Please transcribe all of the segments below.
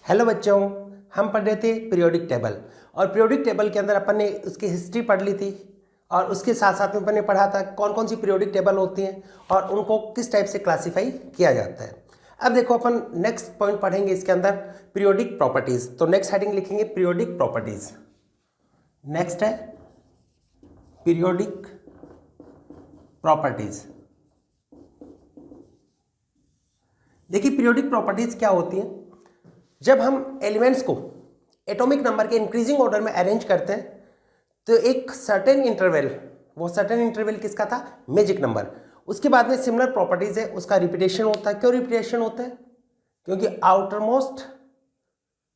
Hello बच्चों, हम पढ़ रहे थे पीरियोडिक टेबल। और पीरियोडिक टेबल के अंदर अपन ने उसकी हिस्ट्री पढ़ ली थी और उसके साथ साथ में अपन ने पढ़ा था कौन कौन सी पीरियोडिक टेबल होती हैं और उनको किस टाइप से क्लासीफाई किया जाता है। अब देखो अपन नेक्स्ट पॉइंट पढ़ेंगे इसके अंदर पीरियोडिक प्रॉपर्टीज। तो नेक्स्ट हेडिंग लिखेंगे पीरियोडिक प्रॉपर्टीज। नेक्स्ट है पीरियोडिक प्रॉपर्टीज। देखिए पीरियोडिक प्रॉपर्टीज क्या होती हैं। जब हम एलिमेंट्स को एटॉमिक नंबर के इंक्रीजिंग ऑर्डर में अरेंज करते हैं तो एक सर्टेन इंटरवल, वो सर्टेन इंटरवल किसका था? Magic number. उसके बाद में सिमिलर प्रॉपर्टीज है, उसका रिपीटेशन होता है। क्यों रिपीटेशन होता है? क्योंकि आउटर मोस्ट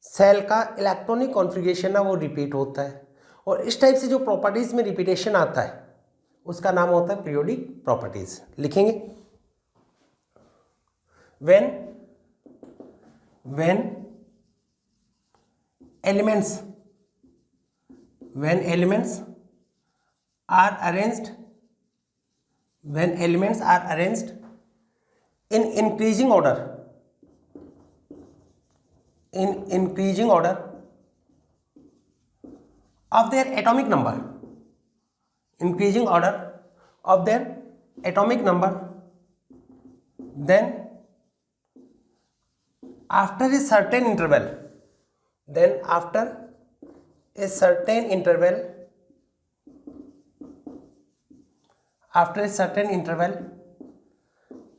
सेल का इलेक्ट्रॉनिक कॉन्फ़िगरेशन है वो रिपीट होता है और इस टाइप से जो प्रॉपर्टीज में रिपीटेशन आता है उसका नाम होता है पीरियोडिक प्रॉपर्टीज। लिखेंगे when elements are arranged in increasing order of their atomic number, then after a certain interval,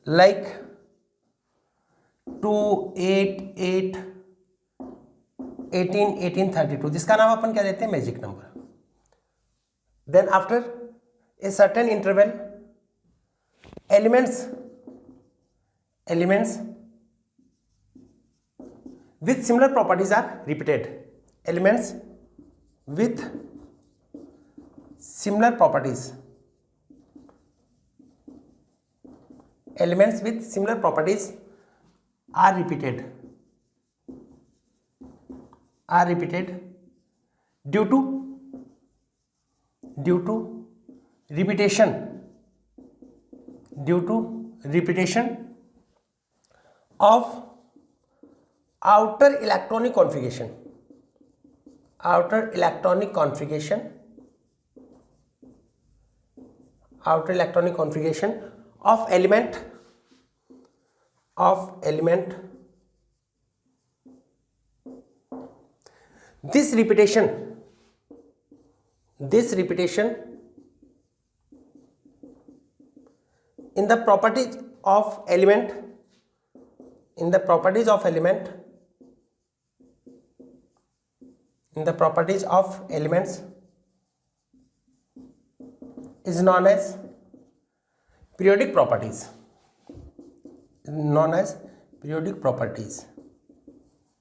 like 2, 8, 8, 18, 18, 32, जिसका नाम अपन क्या देते हैं? Magic number. Then after a certain interval elements with similar properties are repeated. Elements with similar properties are repeated due to repetition of outer electronic configuration of element this repetition in the properties of element is known as periodic properties.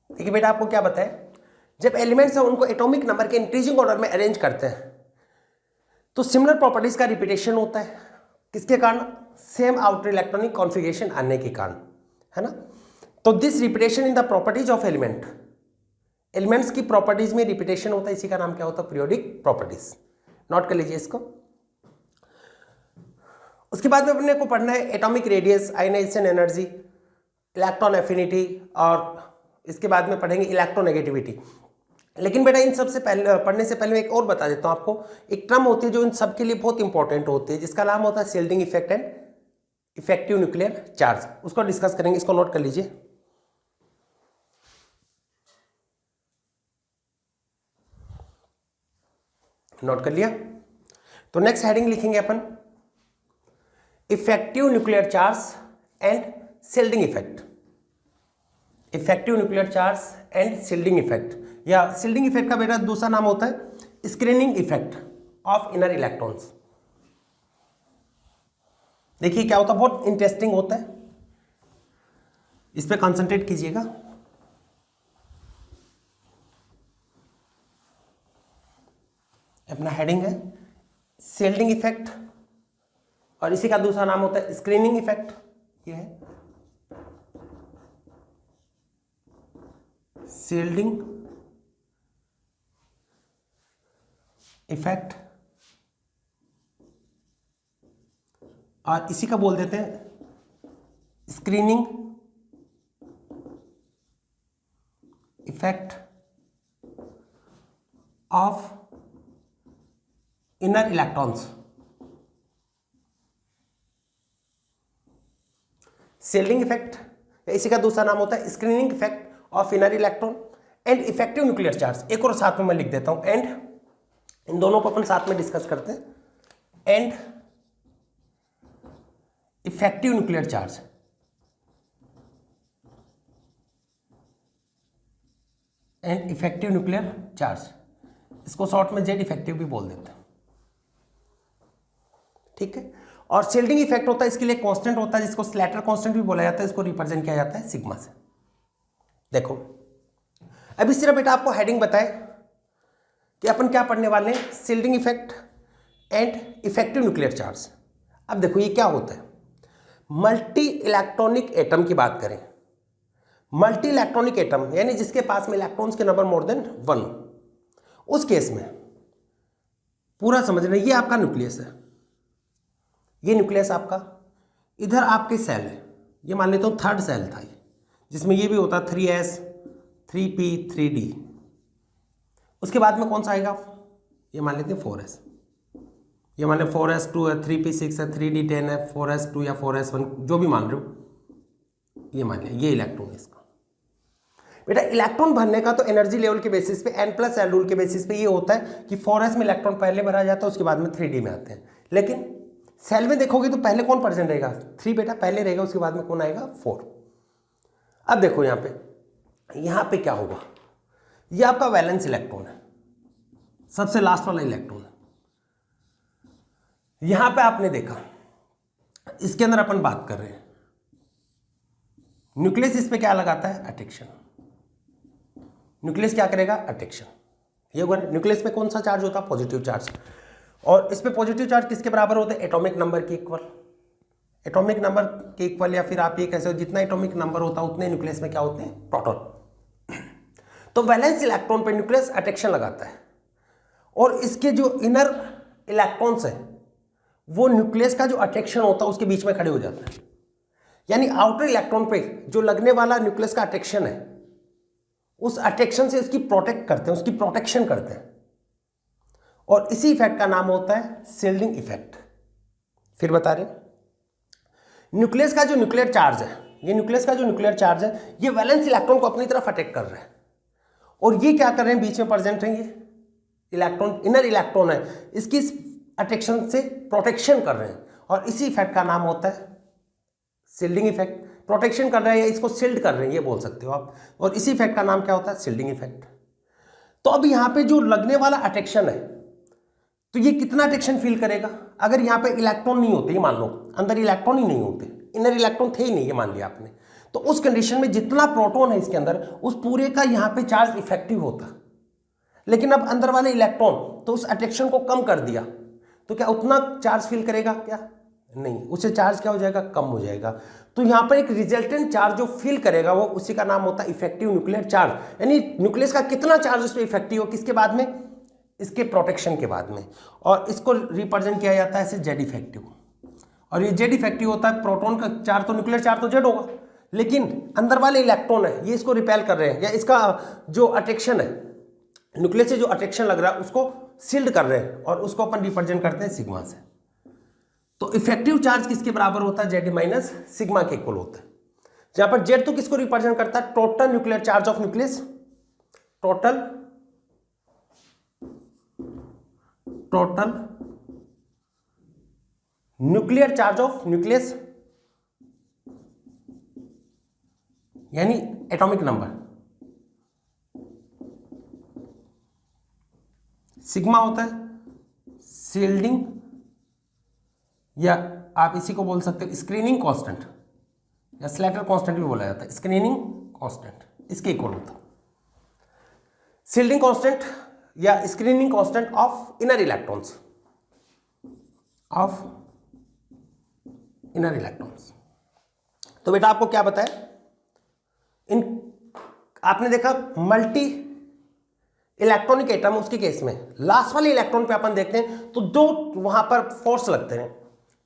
देखिए बेटा, आपको क्या बताए, जब elements है उनको atomic number के increasing order में अरेंज करते हैं तो सिमिलर प्रॉपर्टीज का रिपीटेशन होता है। किसके कारण? सेम आउटर इलेक्ट्रॉनिक कॉन्फ़िगरेशन आने के कारण, है ना। तो this repetition in the properties of elements की प्रॉपर्टीज में रिपीटेशन होता है, इसी का नाम क्या होता है? Periodic properties. नोट कर लीजिए इसको। उसके बाद में अपने को पढ़ना है atomic radius, ionisation energy, electron affinity और इसके बाद में पढ़ेंगे इलेक्ट्रोनेगेटिविटी। लेकिन बेटा इन सबसे पहले पढ़ने से पहले मैं एक और बता देता हूं आपको। एक टर्म होती है जो इन सब के लिए बहुत इंपॉर्टेंट होती है, जिसका नाम होता है shielding effect and effective nuclear charge. उसको डिस्कस करेंगे, इसको नोट कर लीजिए। नोट कर लिया? तो नेक्स्ट हेडिंग लिखेंगे अपन effective nuclear charge and shielding effect. Effective nuclear charge and shielding effect, या शील्डिंग इफेक्ट का बेटा दूसरा नाम होता है screening effect of inner electrons. देखिए क्या होता है, बहुत इंटरेस्टिंग होता है, इस पे कंसंट्रेट कीजिएगा। अपना हेडिंग है शील्डिंग इफेक्ट और इसी का दूसरा नाम होता है स्क्रीनिंग इफेक्ट। ये है शील्डिंग इफेक्ट और इसी का बोल देते हैं screening effect of inner electrons, shielding effect, इसी का दूसरा नाम होता है screening effect of inner electron and effective nuclear charge. एक और साथ में मैं लिख देता हूं, एंड इन दोनों को अपन साथ में डिस्कस करते हैं, and effective nuclear charge, and effective nuclear charge, इसको शॉर्ट में जेड इफेक्टिव भी बोल देते हैं, ठीक है। और शील्डिंग इफेक्ट होता है, इसके लिए कांस्टेंट होता है जिसको स्लैटर कांस्टेंट भी बोला जाता है, इसको रिप्रेजेंट किया जाता है सिग्मा से। देखो अभी सिर्फ बेटा आपको हेडिंग बताए कि अपन क्या पढ़ने वाले हैं, shielding effect and effective nuclear charge. अब देखो ये क्या होता है, मल्टी इलेक्ट्रॉनिक एटम की बात करें, मल्टी इलेक्ट्रॉनिक एटम यानी जिसके पास में इलेक्ट्रॉन्स के नंबर मोर देन 1, उस केस में पूरा समझ रहे, ये आपका न्यूक्लियस है, ये न्यूक्लियस आपका, इधर आपके सेल है, ये मान लेता हूँ थर्ड सेल था ये, जिसमें ये भी होता 3s 3p 3d, उसके बाद में कौन सा आएगा, ये मान लेते हैं 4s, ये मान लें 4s2 है, 3p 6 है, 3d 10 है, 4s2 या 4s1 जो भी मान रहे हो, ये मान लिया, ये इलेक्ट्रॉन है इसका। बेटा इलेक्ट्रॉन भरने का तो एनर्जी लेवल के बेसिस पे n+l रूल के बेसिस पे ये होता है कि 4s में इलेक्ट्रॉन पहले भरा जाता है, उसके बाद में 3d में आते हैं, लेकिन सेल में देखोगे तो पहले कौन प्रेजेंट रहेगा, 3 बेटा पहले रहेगा, उसके बाद में कौन आएगा 4। अब देखो यहाँ पे क्या होगा, ये आपका वैलेंस इलेक्ट्रॉन है, सबसे लास्ट वाला इलेक्ट्रॉन है। यहां पे आपने देखा, इसके अंदर अपन बात कर रहे हैं, न्यूक्लियस इस पे क्या लगाता है, अट्रैक्शन, न्यूक्लियस क्या करेगा, अट्रैक्शन। ये होगा न्यूक्लियस पे कौन सा चार्ज होता है, पॉजिटिव चार्ज, और इस पे पॉजिटिव चार्ज किसके बराबर होते हैं, एटॉमिक नंबर के इक्वल, एटॉमिक नंबर के इक्वल, या फिर आप ये कह सकते हो जितना एटॉमिक नंबर होता है उतने न्यूक्लियस में क्या होते हैं, प्रोटॉन। तो वैलेंस इलेक्ट्रॉन पे न्यूक्लियस अट्रैक्शन लगाता है, और इसके जो इनर इलेक्ट्रॉन्स है वो न्यूक्लियस का जो अट्रैक्शन होता है उसके बीच में खड़े हो जाते हैं, यानी आउटर इलेक्ट्रॉन पे जो लगने वाला न्यूक्लियस का अट्रैक्शन है, उस अट्रैक्शन से उसकी प्रोटेक्ट करते हैं, उसकी प्रोटेक्शन करते हैं, और इसी इफेक्ट का नाम होता है शील्डिंग इफेक्ट। फिर बता रहे, न्यूक्लियस का जो न्यूक्लियर चार्ज है, ये न्यूक्लियस का जो न्यूक्लियर चार्ज है, ये वैलेंस इलेक्ट्रॉन को अपनी तरफ अटैक कर रहे हैं, और ये क्या कर रहे हैं, बीच में प्रेजेंट है, ये इलेक्ट्रॉन इनर इलेक्ट्रॉन है, इसकी अट्रैक्शन से प्रोटेक्शन कर रहे हैं, और इसी इफेक्ट का नाम होता है शील्डिंग इफेक्ट। प्रोटेक्शन कर रहे हैं या इसको शील्ड कर रहे हैं, ये बोल सकते हो आप, और इसी इफेक्ट का नाम क्या होता है, शील्डिंग इफेक्ट। तो अब यहाँ पे जो लगने वाला अट्रैक्शन है, तो ये कितना अट्रैक्शन फील करेगा, अगर यहाँ पे इलेक्ट्रॉन नहीं होते, ये मान लो अंदर इलेक्ट्रॉन ही नहीं होते, इनर इलेक्ट्रॉन थे ही नहीं, ये मान लिया आपने, तो उस कंडीशन में जितना प्रोटॉन है इसके अंदर, उस पूरे का यहाँ पे चार्ज इफेक्टिव होता। लेकिन अब अंदर वाले इलेक्ट्रॉन तो उस अट्रैक्शन को कम कर दिया, तो क्या उतना चार्ज फील करेगा, क्या नहीं, उससे चार्ज क्या हो जाएगा, कम हो जाएगा। तो यहाँ पर एक रिजल्टेंट चार्ज जो फील करेगा वो उसी का नाम होता है इफेक्टिव न्यूक्लियर चार्ज, यानी न्यूक्लियस का कितना चार्ज उस पर इफेक्टिव हो, किसके बाद में, इसके प्रोटेक्शन के बाद में, और इसको रिप्रेजेंट किया जाता है ऐसे जेड इफेक्टिव। और ये जेड इफेक्टिव होता है, प्रोटॉन का चार्ज तो न्यूक्लियर चार्ज तो जेड होगा, लेकिन अंदर वाले इलेक्ट्रॉन है ये इसको रिपेल कर रहे हैं, या इसका जो अट्रैक्शन है, न्यूक्लियस से जो अट्रैक्शन लग रहा है उसको शील्ड कर रहे हैं, और उसको अपन रिप्रेजेंट करते हैं सिग्मा से। तो इफेक्टिव चार्ज किसके बराबर होता है, जेड माइनस सिग्मा के इक्वल होता है, जहां पर जेड तो किसको रिप्रेजेंट करता है, total nuclear charge of nucleus, total nuclear charge of nucleus, यानी एटॉमिक नंबर। सिग्मा होता है शील्डिंग, या आप इसी को बोल सकते हो स्क्रीनिंग कांस्टेंट, या स्लैटर कांस्टेंट भी बोला जाता है, स्क्रीनिंग कांस्टेंट इसके इक्वल होता है। शील्डिंग कांस्टेंट या screening constant of inner electrons, तो बेटा आपको क्या बताया, आपने देखा मल्टी इलेक्ट्रॉनिक एटम, उसके केस में लास्ट वाले इलेक्ट्रॉन पे अपन देखते हैं तो दो वहां पर फोर्स लगते हैं,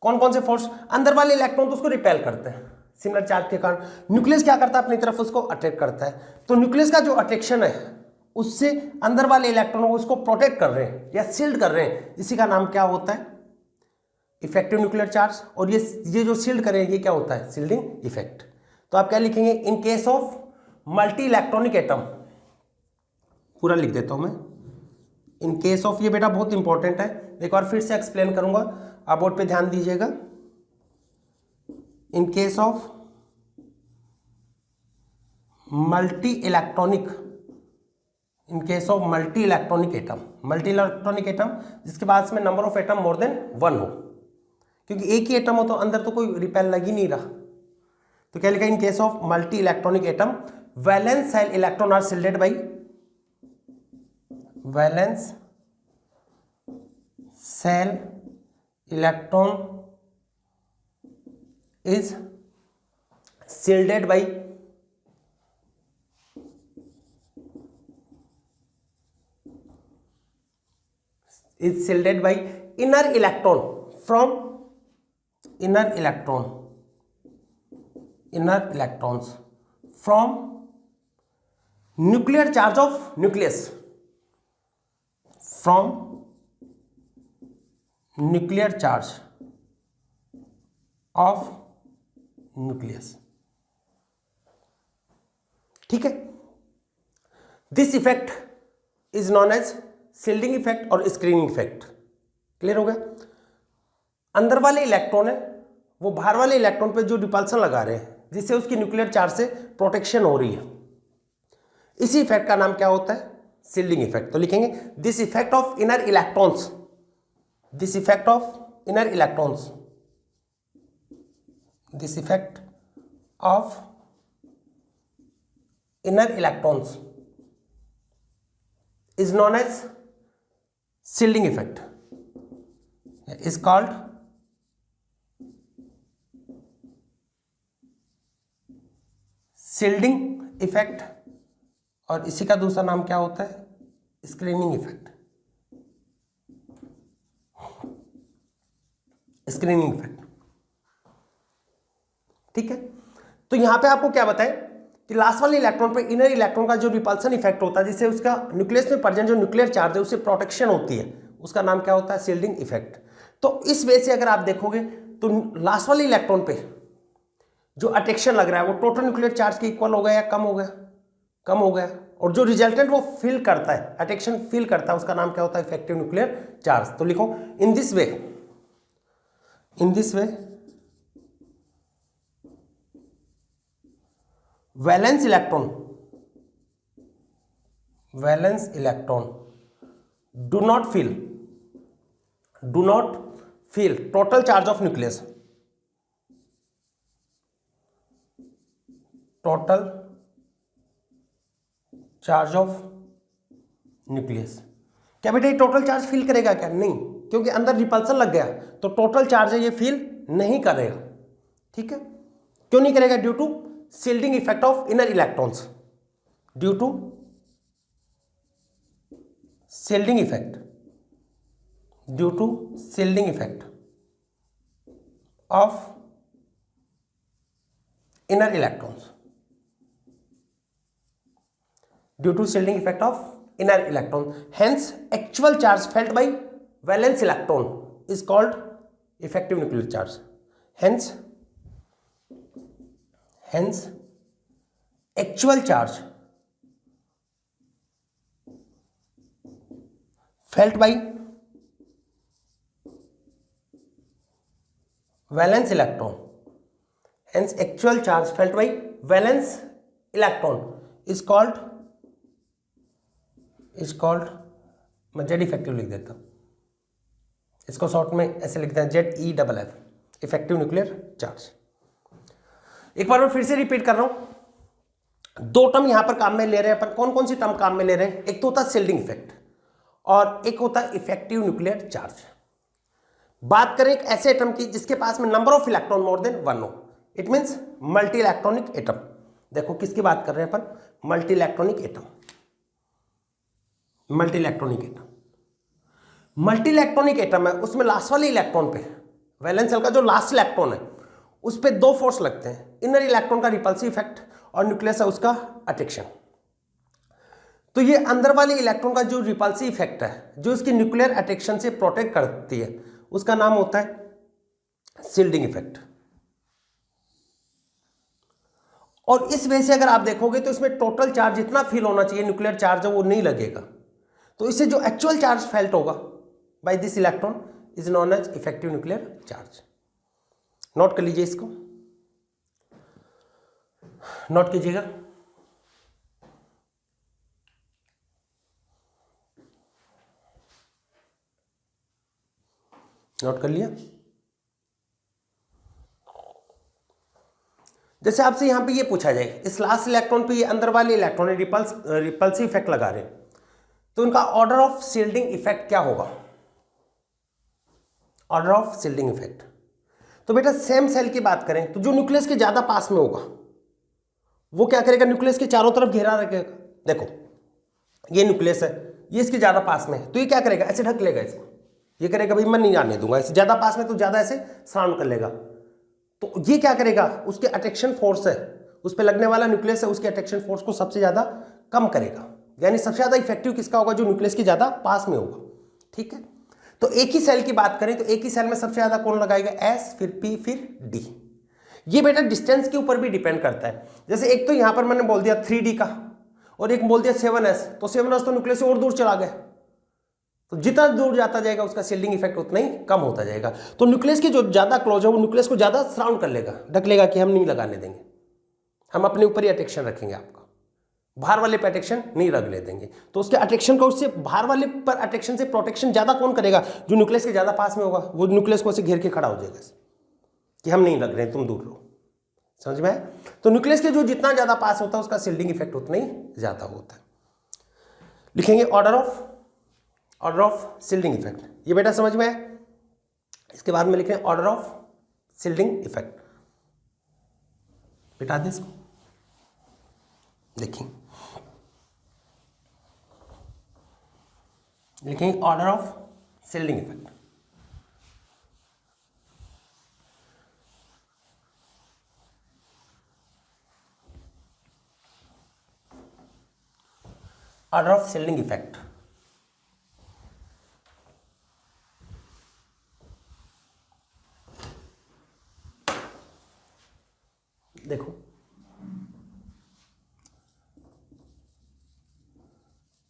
कौन कौन से फोर्स, अंदर वाले इलेक्ट्रॉन तो उसको रिपेल करते हैं, सिमिलर चार्ज के कारण न्यूक्लियस क्या करता है, अपनी तरफ उसको अट्रैक्ट करता है। तो न्यूक्लियस का जो अट्रैक्शन है उससे अंदर वाले इलेक्ट्रॉनों को उसको प्रोटेक्ट कर रहे हैं या सील्ड कर रहे हैं, इसी का नाम क्या होता है, इफेक्टिव न्यूक्लियर चार्ज। और ये जो सील्ड कर रहे हैं ये क्या होता है, सील्डिंग इफेक्ट। तो आप क्या लिखेंगे, इन case of multi electronic atom, पूरा लिख देता हूं मैं, इन केस ऑफ, ये बेटा बहुत इंपॉर्टेंट है, एक बार फिर से एक्सप्लेन करूंगा, आप बोर्ड पे ध्यान दीजिएगा। इन case of multi electronic, in case of multi electronic atom, multi electronic atom जिसके पास में number of atom more than 1 हो, क्योंकि एक ही एटम हो तो अंदर तो कोई रिपेल लग ही नहीं रहा। तो क्या लिखा, in case of multi electronic atom valence shell electron are shielded by, valence shell electron is shielded by inner electron from inner electrons from nuclear charge of nucleus, from nuclear charge of nucleus। ठीक है, this effect is known as shielding effect और screening effect. Clear हो गया। अंदर वाले electron है वो बाहर वाले इलेक्ट्रॉन पे जो रिपल्सन लगा रहे हैं जिससे उसकी न्यूक्लियर चार्ज से प्रोटेक्शन हो रही है, इसी इफेक्ट का नाम क्या होता है, शील्डिंग इफेक्ट। तो लिखेंगे this effect of inner electrons, this effect of inner electrons, this effect of inner electrons is known as shielding effect, is called shielding effect, और इसी का दूसरा नाम क्या होता है, स्क्रीनिंग इफेक्ट, स्क्रीनिंग इफेक्ट। ठीक है, तो यहां पे आपको क्या बताएं कि लास्ट वाले इलेक्ट्रॉन पे इनर इलेक्ट्रॉन का जो रिपल्सन इफेक्ट होता है जिससे उसका न्यूक्लियस में प्रेजेंट जो न्यूक्लियर चार्ज है उससे प्रोटेक्शन होती है, उसका नाम क्या होता है, शील्डिंग इफेक्ट। तो इस वे से अगर आप देखोगे तो लास्ट वाले इलेक्ट्रॉन पे जो अट्रैक्शन लग रहा है वो टोटल न्यूक्लियर चार्ज के इक्वल हो गया या कम हो गया, कम हो गया, और जो रिजल्टेंट वो फील करता है, अट्रैक्शन फील करता है, उसका नाम क्या होता है, इफेक्टिव न्यूक्लियर चार्ज। तो लिखो in this way, in this way valence electron do not feel total charge of nucleus, total charge of nucleus. क्या बेटा ये टोटल चार्ज फील करेगा क्या, नहीं, क्योंकि अंदर रिपल्सन लग गया तो टोटल चार्ज है ये फील नहीं करेगा। ठीक है, क्यों नहीं करेगा, due to shielding effect of inner electrons, due to shielding effect, due to shielding effect of inner electrons, due to shielding effect of inner electron, hence actual charge felt by valence electron is called effective nuclear charge, hence actual charge felt by valence electron, hence actual charge felt by valence electron is called मैं Z effective लिख देता हूं, इसको short में ऐसे लिखते हैं ZEFF, effective nuclear charge. एक बार मैं फिर से रिपीट कर रहा हूं, दो टर्म यहां पर काम में ले रहे हैं अपन। कौन कौन सी टर्म काम में ले रहे हैं, एक तो होता है शील्डिंग इफेक्ट और एक होता है इफेक्टिव न्यूक्लियर चार्ज। बात करें एक ऐसे एटम की जिसके पास में number of electron more than 1 हो, it means multi electronic atom. देखो किसकी बात कर रहे हैं अपन, multi electronic atom, multi electronic atom. Multi electronic atom है, उसमें लास्ट वाले इलेक्ट्रॉन पे वैलेंस शेल का जो लास्ट इलेक्ट्रॉन है उस पर दो फोर्स लगते हैं, इनर इलेक्ट्रॉन का रिपल्सिव इफेक्ट और न्यूक्लियस है उसका अट्रैक्शन। तो ये अंदर वाले इलेक्ट्रॉन का जो रिपल्सिव इफेक्ट है, जो इसकी न्यूक्लियर अट्रैक्शन से प्रोटेक्ट करती है, उसका नाम होता है शील्डिंग इफेक्ट। और इस वजह से अगर आप देखोगे तो इसमें टोटल चार्ज जितना फील होना चाहिए न्यूक्लियर चार्ज है वो नहीं लगेगा। तो इससे जो एक्चुअल चार्ज फेल्ट होगा by this electron is known as effective nuclear charge. Note कर लीजिए, इसको नोट कीजिएगा। नोट कर लिया। जैसे आपसे यहां पे ये पूछा जाए इस लास्ट इलेक्ट्रॉन पे ये अंदर वाले इलेक्ट्रॉन रिपल्सिव इफेक्ट लगा रहे हैं, तो उनका ऑर्डर ऑफ शील्डिंग इफेक्ट क्या होगा? Order of shielding effect. तो बेटा सेम सेल की बात करें तो जो न्यूक्लियस के ज्यादा पास में होगा वो क्या करेगा? न्यूक्लियस के चारों तरफ घेरा रखेगा। देखो ये न्यूक्लियस है, ये इसके ज्यादा पास में है, तो ये क्या करेगा? ऐसे ढक लेगा इसको। ये करेगा भाई मैं नहीं आने दूंगा, इससे ज्यादा पास में तो ज्यादा ऐसे सराउंड कर लेगा। तो ये क्या करेगा? उसके अट्रैक्शन फोर्स है, उस पर लगने वाला न्यूक्लियस है, उसके अट्रैक्शन फोर्स को सबसे ज्यादा कम करेगा। यानी सबसे ज्यादा इफेक्टिव किसका होगा? जो न्यूक्लियस के ज्यादा पास में होगा। ठीक है, तो एक ही सेल की बात करें तो एक ही सेल में सबसे ज्यादा कौन लगाएगा? एस, फिर पी, फिर डी। ये बेटा डिस्टेंस के ऊपर भी डिपेंड करता है। जैसे एक तो यहां पर मैंने बोल दिया 3D का और एक बोल दिया 7s, तो 7s तो न्यूक्लियस से और दूर चला गया, तो जितना दूर जाता जाएगा उसका शील्डिंग इफेक्ट उतना ही कम होता जाएगा। तो न्यूक्लियस के जो ज्यादा क्लोज है वो न्यूक्लियस को ज्यादा सराउंड कर लेगा, ढक लेगा कि हम नहीं लगाने देंगे, हम अपने ऊपर ही अट्रैक्शन रखेंगे, आपका बाहर वाले पे अट्रैक्शन नहीं लगने देंगे। तो उसके अट्रैक्शन को, उससे बाहर वाले पर अट्रैक्शन से प्रोटेक्शन ज्यादा कौन करेगा? जो न्यूक्लियस के ज्यादा पास में होगा, वो न्यूक्लियस को ऐसे घेर के खड़ा हो जाएगा कि हम नहीं लग रहे, तुम दूर रहो। समझ में आया? तो न्यूक्लियस के जो जितना ज्यादा पास होता है उसका शील्डिंग इफेक्ट उतना ही ज्यादा होता है। लिखेंगे ऑर्डर ऑफ शील्डिंग इफेक्ट। ये बेटा समझ में आया? इसके बाद में लिखें ऑर्डर ऑफ शील्डिंग इफेक्ट। बिठा दें इसको, देखिए लिखेंगे order of shielding effect. Order of shielding effect. देखो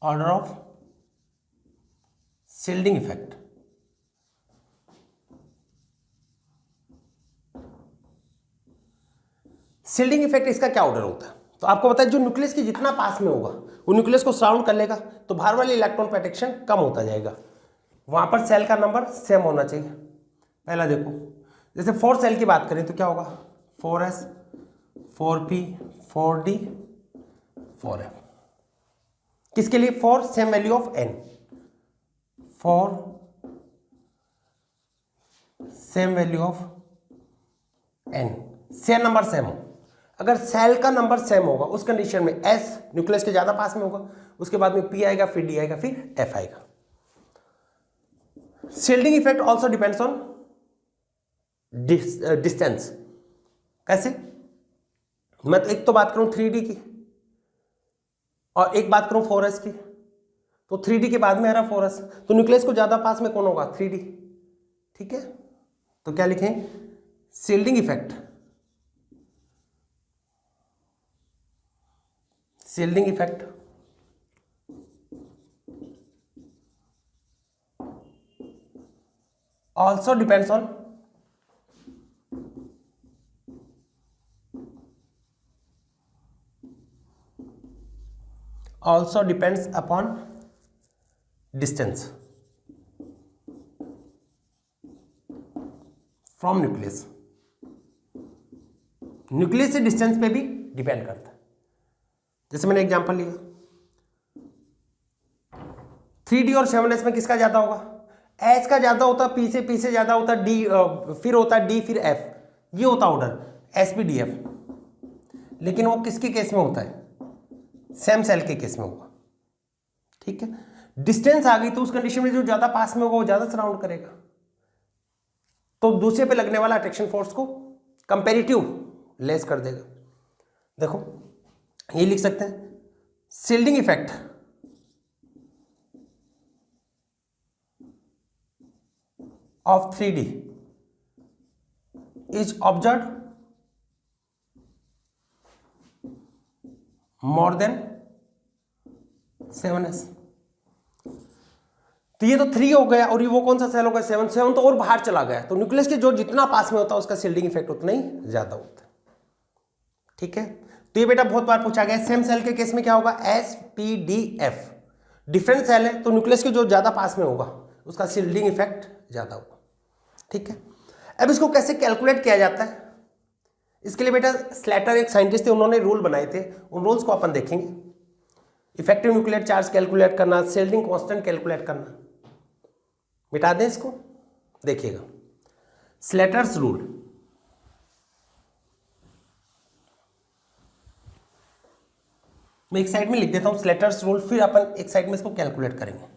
order of shielding effect. Shielding effect इसका क्या ऑर्डर होता है? तो आपको पता है जो न्यूक्लियस के जितना पास में होगा वो न्यूक्लियस को सराउंड कर लेगा, तो बाहर वाले इलेक्ट्रॉन पर अट्रैक्शन कम होता जाएगा। वहां पर सेल का नंबर सेम होना चाहिए। पहला देखो, जैसे 4 सेल की बात करें तो क्या होगा? 4s, 4p, 4d, 4f। किसके लिए? 4 same value of n, 4 same value of n, shell number same हो। अगर सेल का नंबर सेम होगा उस कंडीशन में s न्यूक्लियस के ज्यादा पास में होगा, उसके बाद में p आएगा, फिर d आएगा, फिर f आएगा। Shielding effect also depends on distance. कैसे? मैं तो एक तो बात करूं 3D की और एक बात करूं 4s की, तो 3D के बाद में आ रहा 4s, तो न्यूक्लियस को ज्यादा पास में कौन होगा? 3D। ठीक है, तो क्या लिखें? Shielding effect. Shielding effect also depends on upon distance from nucleus। Nucleus से डिस्टेंस पे भी डिपेंड करता है। जैसे मैंने एग्जांपल लिया 3D और 7s में किसका ज्यादा होगा? S का ज्यादा होता, P से ज्यादा होता, D फिर होता D, फिर F, ये होता ऑर्डर SPDF। लेकिन वो किसके केस में होता है? सेम सेल के केस में होगा। ठीक है, डिस्टेंस आ गई तो उस कंडीशन में जो ज्यादा पास में होगा वो ज्यादा सराउंड करेगा, तो दूसरे पे लगने वाला अट्रैक्शन फोर्स को कंपेरेटिव लेस कर देगा। देखो ये लिख सकते हैं shielding effect of 3D is observed more than 7s। तो ये तो 3 हो गया और ये वो कौन सा सेल हो गया 7 तो और बाहर चला गया, तो न्यूक्लियस के जो जितना पास में होता है उसका शील्डिंग इफेक्ट उतना ही ज्यादा होता है। ठीक है, तो ये बेटा बहुत बार पूछा गया। सेम सेल के केस में क्या होगा SPDF, डिफरेंट सेल है तो न्यूक्लियस के जो ज्यादा पास में होगा उसका शील्डिंग इफेक्ट ज्यादा होगा। ठीक है, अब इसको कैसे कैलकुलेट किया जाता है, इसके लिए बेटा स्लेटर एक साइंटिस्ट थे, उन्होंने रूल बनाए थे, उन रूल्स को अपन देखेंगे। इफेक्टिव न्यूक्लियर चार्ज कैलकुलेट करना, शील्डिंग कांस्टेंट कैलकुलेट करना। मिटा दें इसको, देखिएगा स्लेटर्स रूल। मैं एक साइड में लिख देता हूं स्लेटर्स रूल, फिर अपन एक साइड में इसको कैलकुलेट करेंगे।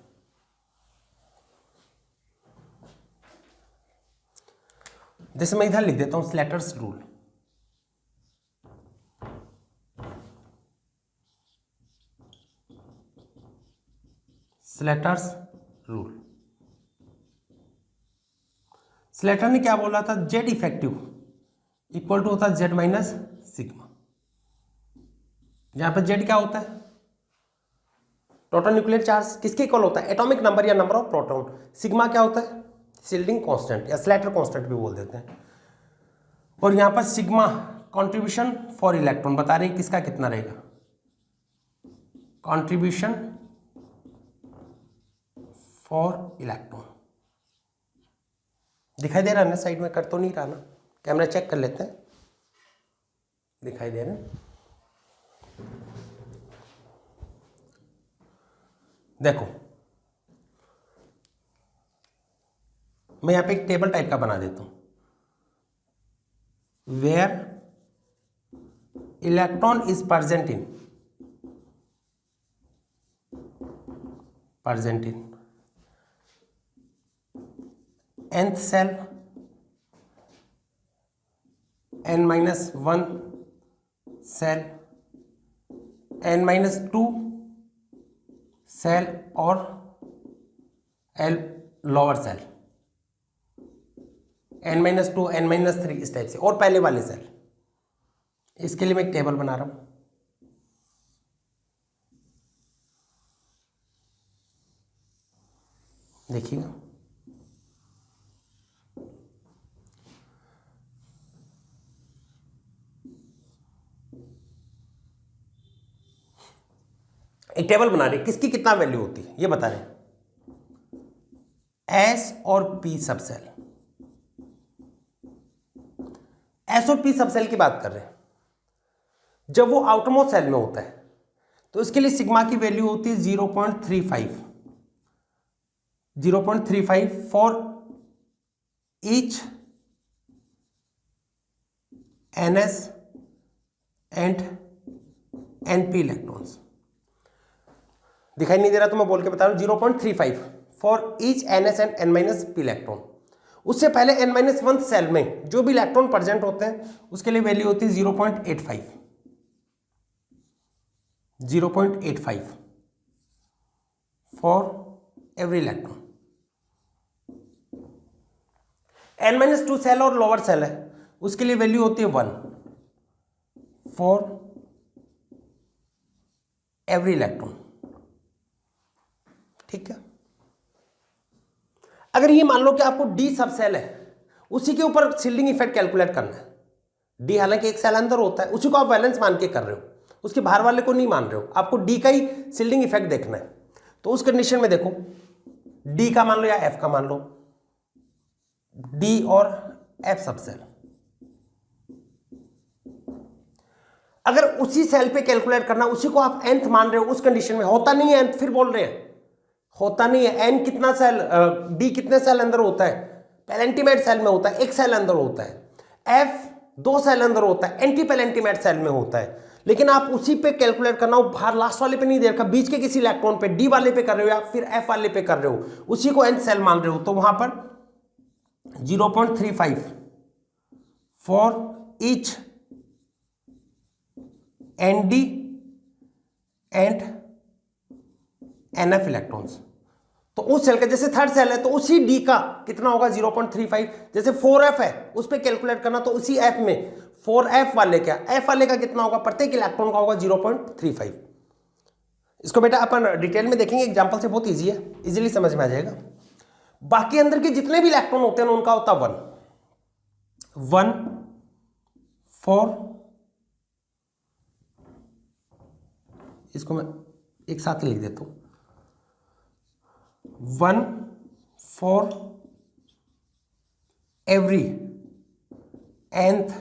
जैसे मैं इधर लिख देता हूं Slater's rule. Slater's rule, Slater ने क्या बोला था, जेड इफेक्टिव इक्वल टू होता है जेड माइनस सिग्मा। यहां पर जेड क्या होता है, टोटल न्यूक्लियर चार्ज, किसके इक्वल होता है, एटॉमिक नंबर या नंबर ऑफ प्रोटॉन। सिग्मा क्या होता है, शील्डिंग कांस्टेंट या स्लेटर कांस्टेंट भी बोल देते हैं। और यहां पर सिग्मा कंट्रीब्यूशन फॉर इलेक्ट्रॉन, बता रहे हैं किसका कितना रहेगा, कंट्रीब्यूशन फॉर इलेक्ट्रॉन। दिखाई दे रहा है ना, साइड में कर तो नहीं रहा ना, कैमरा चेक कर लेते हैं, दिखाई दे रहा है। देखो मैं यहां पे एक टेबल टाइप का बना देता हूं, where electron is present in nth cell, n-1 cell, n-2 cell और लोअर सेल, n-2 n-3 इस टाइप से, और पहले वाले सेल। इसके लिए मैं एक टेबल बना रहा हूं, देखिएगा। एक टेबल बना रहे, किसकी कितना वैल्यू होती है ये बता रहे, एस और पी सबसेल। एस और पी सबसेल की बात कर रहे हैं, जब वो आउटरमोस्ट सेल में होता है तो इसके लिए सिग्मा की वैल्यू होती है 0.35 for each NS and NP electrons. दिखाई नहीं दे रहा तो मैं बोल के बता रहा हूं, 0.35 for each NS and N-P electron. उससे पहले N-1 सेल में जो भी इलेक्ट्रॉन प्रेजेंट होते हैं उसके लिए वैल्यू होती है 0.85 for every electron. N-2 shell और लोअर सेल है उसके लिए वैल्यू होती है 1 फॉर एवरी इलेक्ट्रॉन। ठीक है, अगर ये मान लो कि आपको डी सब सेल है, उसी के ऊपर शील्डिंग इफेक्ट कैलकुलेट करना है। डी हालांकि एक सेल अंदर होता है, उसी को आप बैलेंस मान के कर रहे हो, उसके बाहर वाले को नहीं मान रहे हो, आपको डी का ही शील्डिंग इफेक्ट देखना है। तो उस कंडीशन में देखो, डी का मान लो या एफ का मान लो, डी और एफ सब सेल, अगर उसी सेल पे कैलकुलेट करना, उसी को आप nth मान रहे हो, उस कंडीशन में होता नहीं है nth, फिर बोल रहे हैं होता नहीं है। n कितना सेल, d कितने सेल अंदर होता है, पेलेंटीमेट सेल में होता है, एक सेल अंदर होता है। f 2 सेल अंदर होता है, एंटी पेलेंटीमेट सेल में होता है। लेकिन आप उसी पे कैलकुलेट करना हो, बाहर लास्ट वाले पे नहीं दे रखा, बीच के किसी इलेक्ट्रॉन पे d वाले पे कर रहे हो या फिर f वाले पे कर रहे हो, उसी को nth सेल मान रहे हो, तो वहां पर 0.35 for each nd and nf electrons. तो उस सेल का जैसे थर्ड सेल है तो उसी डी का कितना होगा 0.35। जैसे 4f है उस पर कैलकुलेट करना तो उसी f में 4f वाले का f वाले का कितना होगा, प्रत्येक इलेक्ट्रॉन का होगा 0.35। इसको बेटा अपन डिटेल में देखेंगे एग्जांपल से, बहुत इजी है, इजीली समझ में आ जाएगा। बाकी अंदर के जितने भी इलेक्ट्रॉन होते हैं उनका होता 1 4, इसको मैं एक साथ लिख देता हूं, 1 4 एवरी nth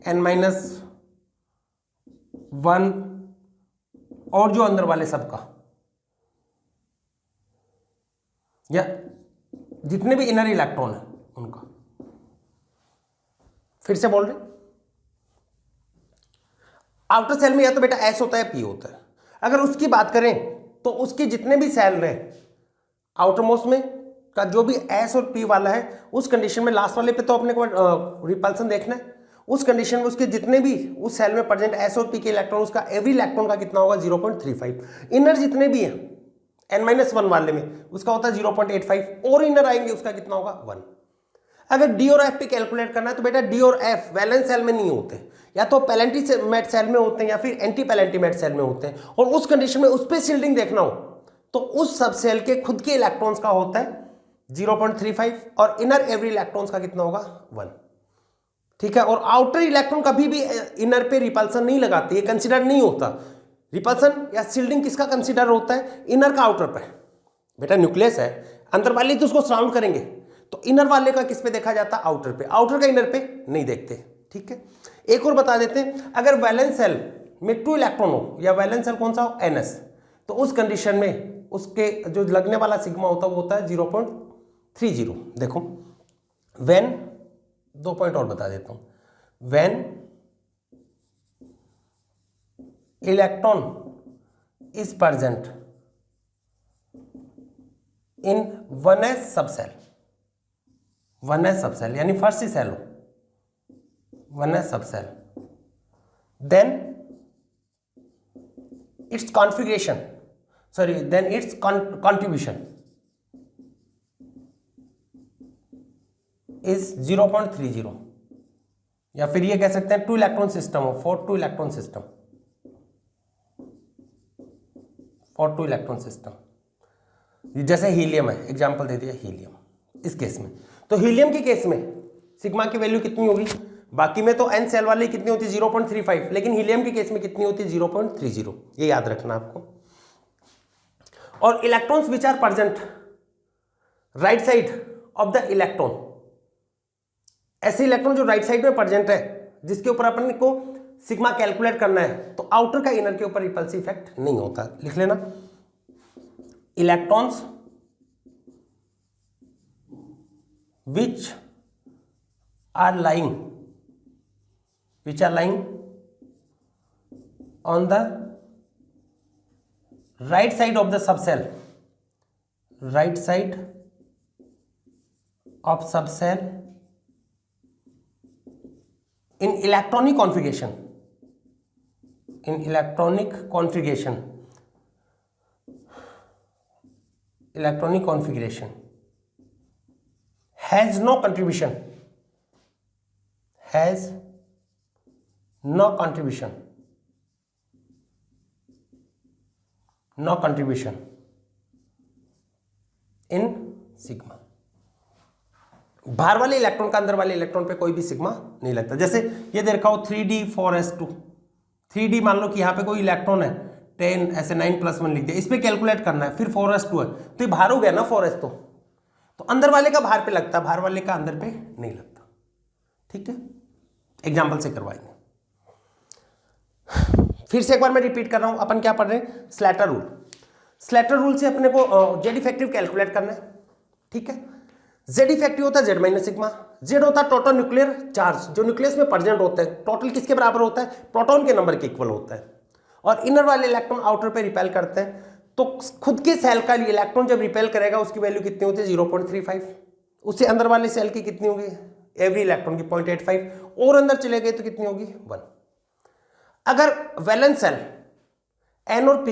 n-1 और जो अंदर वाले सबका, या जितने भी इनर इलेक्ट्रॉन है उनका। फिर से बोल रहे, आउटर सेल में या तो बेटा S होता है P होता है। अगर उसकी बात करें तो उसके जितने भी सेल रहे आउटर मोस्ट में का जो भी S और P वाला है, उस कंडीशन में लास्ट वाले पे तो अपने को रिपल्सन देखना है। उस कंडीशन में उसके जितने भी उस सेल में प्रेजेंट S और P के इलेक्ट्रॉन, उसका एवरी इलेक्ट्रॉन का कितना होगा 0.35। इनर जितने भी हैं n-1 वाले में उसका होता है 0.85, और इनर आएंगे उसका कितना होगा 1। अगर D और F पे कैलकुलेट करना है तो बेटा D और F वैलेंस सेल में नहीं होते, या तो पैलेंटीमेट सेल में होते हैं या फिर एंटी पैलेंटीमेट सेल में होते हैं। और उस कंडीशन में उस पर शील्डिंग देखना हो तो उस सब सेल के खुद के इलेक्ट्रॉन्स का होता है 0.35 और इनर एवरी इलेक्ट्रॉन्स का कितना होगा 1। ठीक है। और आउटर इलेक्ट्रॉन कभी भी इनर पे रिपल्सन नहीं लगाते, ये कंसीडर नहीं होता। रिपल्सन या शील्डिंग किसका कंसीडर होता है, इनर का आउटर पे। बेटा न्यूक्लियस है, अंदर वाले तो उसको सराउंड करेंगे, तो इनर वाले का किस पे देखा जाता है, आउटर पे। आउटर का इनर पे नहीं देखते। ठीक है। एक और बता देते हैं, अगर वैलेंस सेल में 2 इलेक्ट्रॉन हो या वैलेंस सेल कौन सा हो NS, तो उस कंडीशन में उसके जो लगने वाला सिग्मा होता है वो होता है 0.30। देखो व्हेन, 2 पॉइंट और बता देता हूं, when electron is present in 1s subshell, 1s subshell यानी फर्स्ट ही सेल हो 1s subshell, then its configuration, sorry, then its contribution is 0.30। या फिर ये कह सकते हैं 2 इलेक्ट्रॉन सिस्टम हो, for 2 electron system, for 2 electron system. जैसे हीलियम है, एग्जांपल दे दिया हीलियम इस केस में। तो हीलियम के केस में सिग्मा की वैल्यू कितनी होगी, बाकी में तो n सेल वाले कितनी होती है 0.35, लेकिन हीलियम के केस में कितनी होती है 0.30। ये याद रखना आपको। और electrons which are present right side of the electron, ऐसे इलेक्ट्रॉन जो राइट साइड में प्रेजेंट है जिसके ऊपर अपन को सिग्मा कैलकुलेट करना है, तो आउटर का इनर के ऊपर रिपल्सिव इफेक्ट नहीं होता। लिख लेना, electrons which are lying on the right side of the subcell, right side of subcell in electronic configuration, in electronic configuration has no contribution, has no contribution in sigma। बाहर वाले electron का अंदर वाले electron पे कोई भी sigma नहीं लगता। जैसे ये दे रखा हो 3d 4s2, 3d मान लो कि यहाँ पे कोई इलेक्ट्रॉन है 10, ऐसे 9+1 लिख दिया, इस पे कैलकुलेट करना है, फिर 4s2 है तो ये बाहर हो गया ना 4s, तो अंदर वाले का बाहर पे लगता है, बाहर वाले का अंदर पे नहीं लगता। ठीक है, एग्जाम्पल से करवाएंगे। फिर से एक बार मैं रिपीट कर रहा हूं, अपन क्या पढ़ रहे हैं, स्लैटर रूल। स्लैटर रूल से अपने को जेड इफेक्टिव कैलकुलेट करना है। ठीक है, जेड इफेक्टिव होता है जेड माइनस सिग्मा। जेड होता है टोटल न्यूक्लियर चार्ज जो न्यूक्लियस में प्रेजेंट होता है, टोटल किसके बराबर होता है, प्रोटॉन के नंबर के इक्वल होता है। और इनर वाले इलेक्ट्रॉन आउटर पे रिपेल करते हैं, तो खुद के सेल का इलेक्ट्रॉन जब रिपेल करेगा उसकी वैल्यू कितनी होती है 0.35, उससे अंदर वाले सेल की कितनी होगी एवरी इलेक्ट्रॉन की 0.85, और अंदर चले गए तो कितनी होगी 1। अगर वैलेंस सेल एन और पी,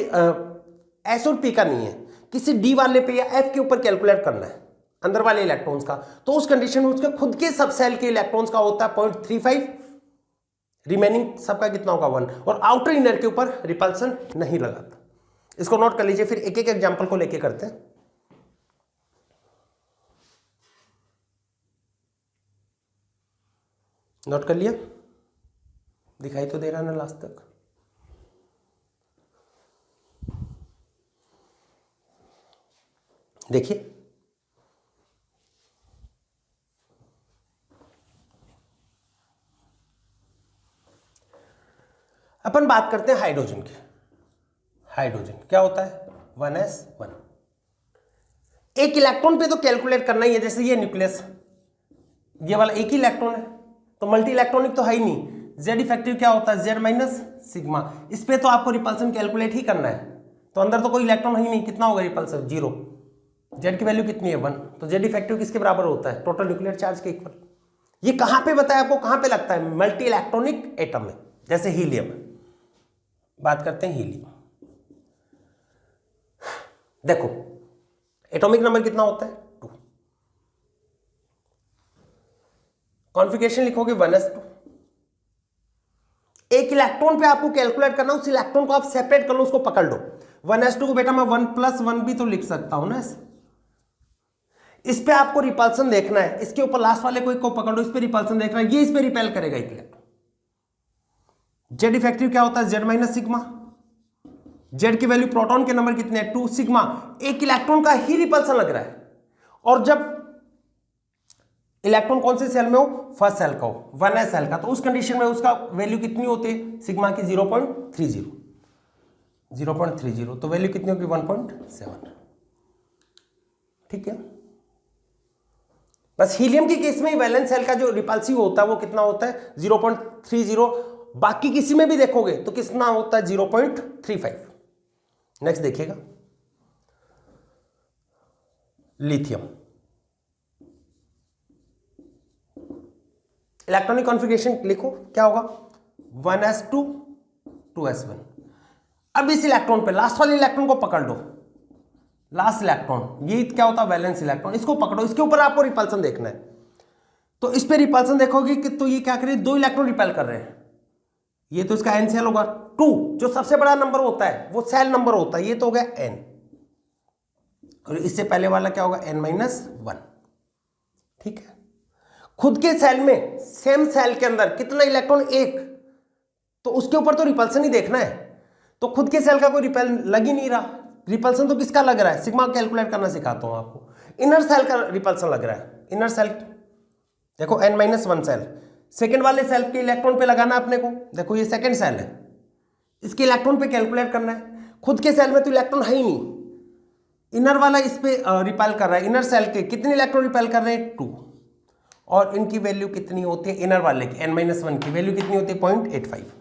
एस और पी का नहीं है, किसी डी वाले पे या एफ के ऊपर कैलकुलेट करना है अंदर वाले इलेक्ट्रॉन्स का, तो उस कंडीशन में उसके खुद के सब सेल के इलेक्ट्रॉन्स का होता है 0.35, रिमेनिंग सबका कितना होगा 1, और आउटर इनर के ऊपर रिपल्सन नहीं लगाता। इसको नोट कर लीजिए, फिर एक एक एग्जांपल को लेके करते हैं। नोट कर लिया, दिखाई तो दे रहा ना लास्ट तक? देखिए अपन बात करते हैं हाइड्रोजन की। हाइड्रोजन क्या होता है 1s1। एक इलेक्ट्रॉन पे तो कैलकुलेट करना ही है, जैसे ये न्यूक्लियस, ये वाला एक ही इलेक्ट्रॉन है तो मल्टी इलेक्ट्रॉनिक तो है ही नहीं। जेड इफेक्टिव क्या होता है Z माइनस सिग्मा, इस पे तो आपको रिपल्सन कैलकुलेट ही करना है, तो अंदर तो कोई इलेक्ट्रॉन है ही नहीं, कितना होगा रिपल्सन 0, जेड की वैल्यू कितनी है 1, तो जेड इफेक्टिव किसके बराबर होता है टोटल न्यूक्लियर चार्ज के इक्वल। ये कहां पे बताया आपको, कहां पे लगता है मल्टी इलेक्ट्रॉनिक एटम में, जैसे हीलियम। बात करते हैं हीलियम। देखो एटॉमिक नंबर कितना होता है 2, कॉन्फिगरेशन लिखोगे 1s2। एक इलेक्ट्रॉन पे आपको कैलकुलेट करना, उस इलेक्ट्रॉन को आप सेपरेट कर लो, उसको पकड़ लो। 1s2 को बेटा मैं 1+1 भी तो लिख सकता हूं ना। इस पे आपको रिपल्सन देखना है, इसके ऊपर लास्ट वाले को पकड़ लो, इस पे रिपल्सन देखना है, ये इस पे रिपेल करेगा एक इलेक्ट्रॉन। जेड इफेक्टिव क्या होता है Z माइनस सिग्मा, जेड की वैल्यू प्रोटॉन के नंबर कितने हैं 2 सिग्मा, एक इलेक्ट्रॉन का ही रिपल्सन लग रहा है। और जब इलेक्ट्रॉन कौन से सेल में हो, फर्स्ट सेल का हो, 1s सेल का, तो उस कंडीशन में उसका वैल्यू कितनी होती है सिग्मा की 0.30, तो वैल्यू कितनी होगी 1.7। ठीक है, बस हीलियम के केस में वैलेंस सेल का जो रिपल्सिव होता है वो कितना होता है 0.30, बाकी किसी में भी देखोगे तो कितना होता है 0.35। नेक्स्ट देखिएगा लिथियम। इलेक्ट्रॉनिक कॉन्फ़िगरेशन लिखो क्या होगा 1s2 2s1। अब इस इलेक्ट्रॉन पे लास्ट वाले इलेक्ट्रॉन को पकड़ लो, लास्ट इलेक्ट्रॉन ये क्या होता है वैलेंस इलेक्ट्रॉन, इसको पकड़ो, इसके ऊपर आपको रिपल्सन देखना है। तो इस पे रिपल्सन देखोगे कि तो ये क्या करे, 2 इलेक्ट्रॉन रिपेल कर रहे हैं, ये तो इसका n सेल होगा, 2 जो सबसे बड़ा नंबर होता है वो सेल नंबर होता है, ये तो हो गया n, और इससे पहले वाला क्या होगा n-1। ठीक है, खुद के सेल में सेम सेल के अंदर कितना इलेक्ट्रॉन, एक, तो उसके ऊपर तो रिपल्सन ही देखना है। तो खुद के सेल का कोई रिपेल लग ही नहीं रहा, रिपल्सन तो किसका लग रहा है, सिग्मा कैलकुलेट करना सिखाता हूं आपको। इनर सेल का रिपल्सन लग रहा है, इनर सेल देखो n-1 सेल, सेकेंड वाले सेल के इलेक्ट्रॉन पे लगाना अपने को, देखो ये सेकेंड सेल है, इसके इलेक्ट्रॉन पे कैलकुलेट करना है। खुद के सेल में तो इलेक्ट्रॉन है ही नहीं, इनर वाला इस पे रिपेल कर रहा है, इनर सेल के कितने इलेक्ट्रॉन रिपेल कर रहे हैं 2, और इनकी वैल्यू कितनी होती है, इनर वाले की n-1 की वैल्यू कितनी होती है 0.85।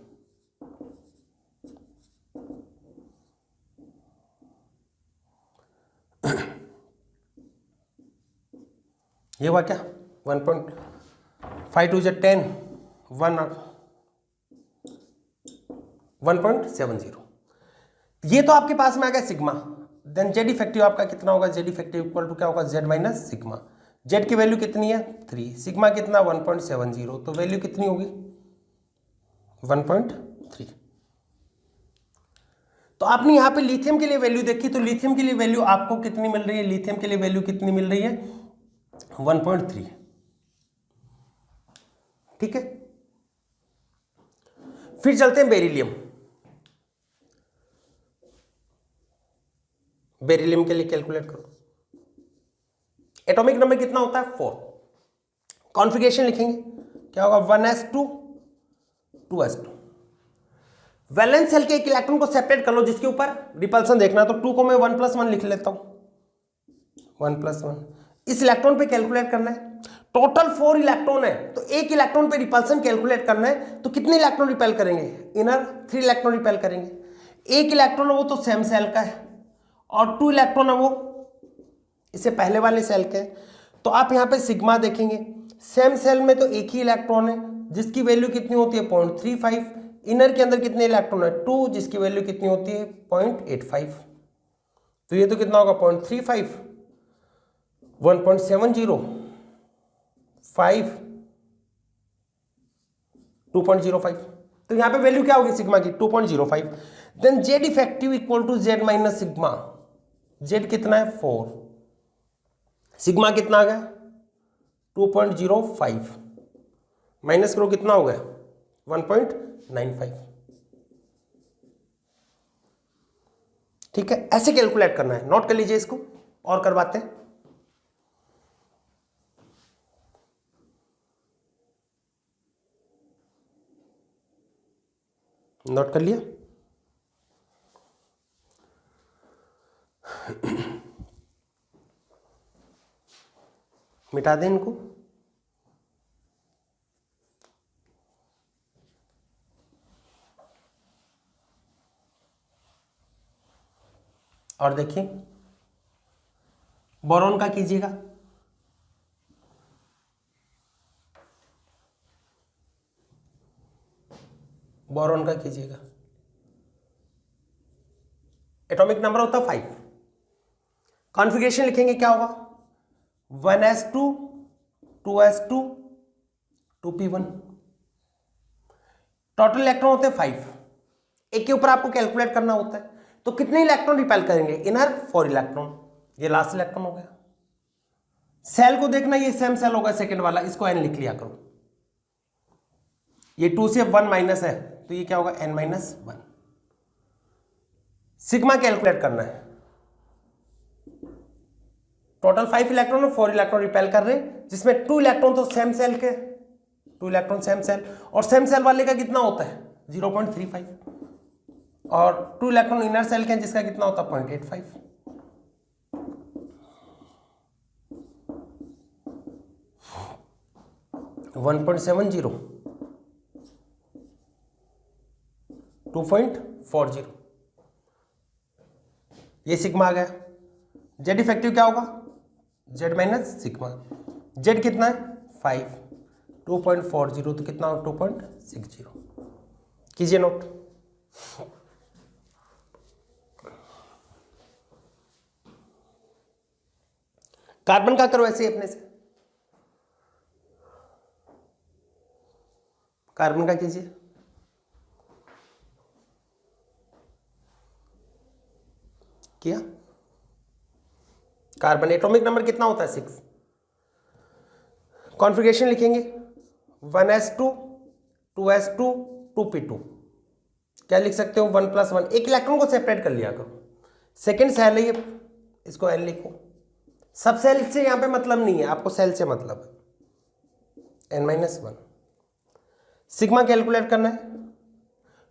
ये हुआ क्या 1.5 to 10 1.70। ये तो आपके पास में आ गया सिग्मा। देन जेड इफेक्टिव आपका कितना होगा, जेड इफेक्टिव इक्वल टू क्या होगा जेड माइनस सिग्मा। जेड की वैल्यू कितनी है 3, सिग्मा कितना 1.70, तो वैल्यू कितनी होगी 1.3। तो आपने यहां पे लिथियम के लिए वैल्यू देखी, तो लिथियम के लिए वैल्यू आपको कितनी मिल रही है, लिथियम के लिए वैल्यू कितनी मिल रही है 1.3। ठीक है, फिर चलते हैं बेरिलियम। बेरिलियम के लिए कैलकुलेट करो, एटॉमिक नंबर कितना होता है 4, कॉन्फ़िगरेशन लिखेंगे क्या होगा 1s2 2s2। वैलेंस सेल के एक इलेक्ट्रॉन को सेपरेट कर लो जिसके ऊपर रिपल्सन देखना है, तो 2 को मैं 1+1 लिख लेता हूं, 1+1। इस इलेक्ट्रॉन पे कैलकुलेट करना है, टोटल 4 इलेक्ट्रॉन है, तो एक इलेक्ट्रॉन पे रिपल्सन कैलकुलेट करना है, तो कितने इलेक्ट्रॉन रिपेल करेंगे, इनर 3 इलेक्ट्रॉन रिपेल करेंगे। एक इलेक्ट्रॉन है वो तो सेम सेल का है, और 2 इलेक्ट्रॉन है वो इससे पहले वाले सेल के। तो आप यहां पे सिग्मा देखेंगे, सेम सेल में तो एक ही इलेक्ट्रॉन है जिसकी वैल्यू कितनी होती है 0.35। इनर के अंदर कितने इलेक्ट्रॉन है 2 जिसकी वैल्यू कितनी होती है 0.85। तो ये तो कितना होगा 0.35, 1.70, 5, 2.05। तो यहां पे वैल्यू क्या होगी सिग्मा की 2.05। Then Z effective equal to Z minus sigma. Z कितना है 4, सिग्मा कितना आ गया 2.05, माइनस करो कितना हो गया 1.95। ठीक है, ऐसे कैलकुलेट करना है, नोट कर लीजिए इसको और करवाते हैं। नोट कर लिया। मिटा दें इनको। और देखिए बोरॉन का कीजिएगा। बोरॉन का कीजिएगा। एटॉमिक नंबर होता है 5। कॉन्फ़िगरेशन लिखेंगे क्या होगा 1s2 2s2 2p1। Total electron होते हैं 5। एक के ऊपर आपको कैलकुलेट करना होता है। तो कितने इलेक्ट्रॉन रिपेल करेंगे इनर 4 इलेक्ट्रॉन। ये लास्ट इलेक्ट्रॉन हो गया। सेल को देखना, ये सेम सेल होगा सेकंड वाला, इसको n लिख लिया करो। ये 2 से 1 माइनस है तो ये क्या होगा n-1। सिग्मा कैलकुलेट करना है। टोटल 5 इलेक्ट्रॉन और 4 इलेक्ट्रॉन रिपेल कर रहे हैं, जिसमें 2 इलेक्ट्रॉन तो सेम सेल के, 2 इलेक्ट्रॉन सेम सेल, और सेम सेल वाले का कितना होता है 0.35, और 2 इलेक्ट्रॉन इनर सेल के जिसका कितना होता है 0.85। 1.70, 2.40, ये सिग्मा आ गया। जेड इफेक्टिव क्या होगा जेड माइनस सिग्मा। जेड कितना है 5, 2.40 तो कितना हो 2.60। कीजिए नोट। कार्बन का करो ऐसे अपने से। कार्बन का कीजिए। किया। कार्बन एटॉमिक नंबर कितना होता है 6। कॉन्फ़िगरेशन लिखेंगे 1s2 2s2 2p2। क्या लिख सकते हो 1 + 1। एक इलेक्ट्रॉन को सेपरेट कर लिया करो। सेकेंड सेल है ये, इसको n लिखो। सब सेल से यहां पे मतलब नहीं है, आपको सेल से मतलब है n-1। सिग्मा कैलकुलेट करना है।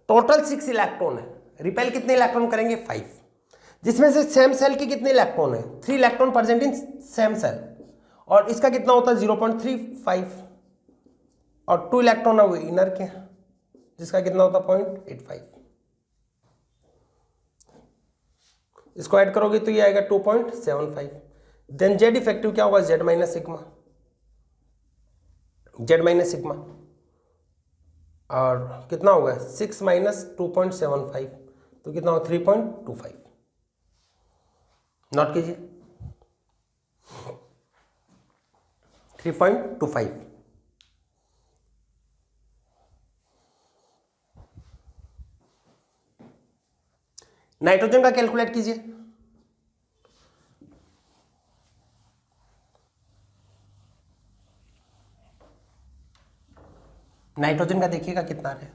टोटल 6 इलेक्ट्रॉन है, रिपेल कितने इलेक्ट्रॉन करेंगे 5, जिसमें से सेम सेल के कितने इलेक्ट्रॉन है 3 electron present in same shell, और इसका कितना होता है 0.35, और 2 इलेक्ट्रॉन है वो इनर के, जिसका कितना होता है 0.85। इसको ऐड करोगे तो ये आएगा 2.75। देन जेड इफेक्टिव क्या होगा Z minus sigma. Z minus sigma और कितना होगा 6 - 2.75 तो कितना होगा 3.25। नोट कीजिए 3.25। नाइट्रोजन का कैलकुलेट कीजिए। नाइट्रोजन का देखिएगा कितना है।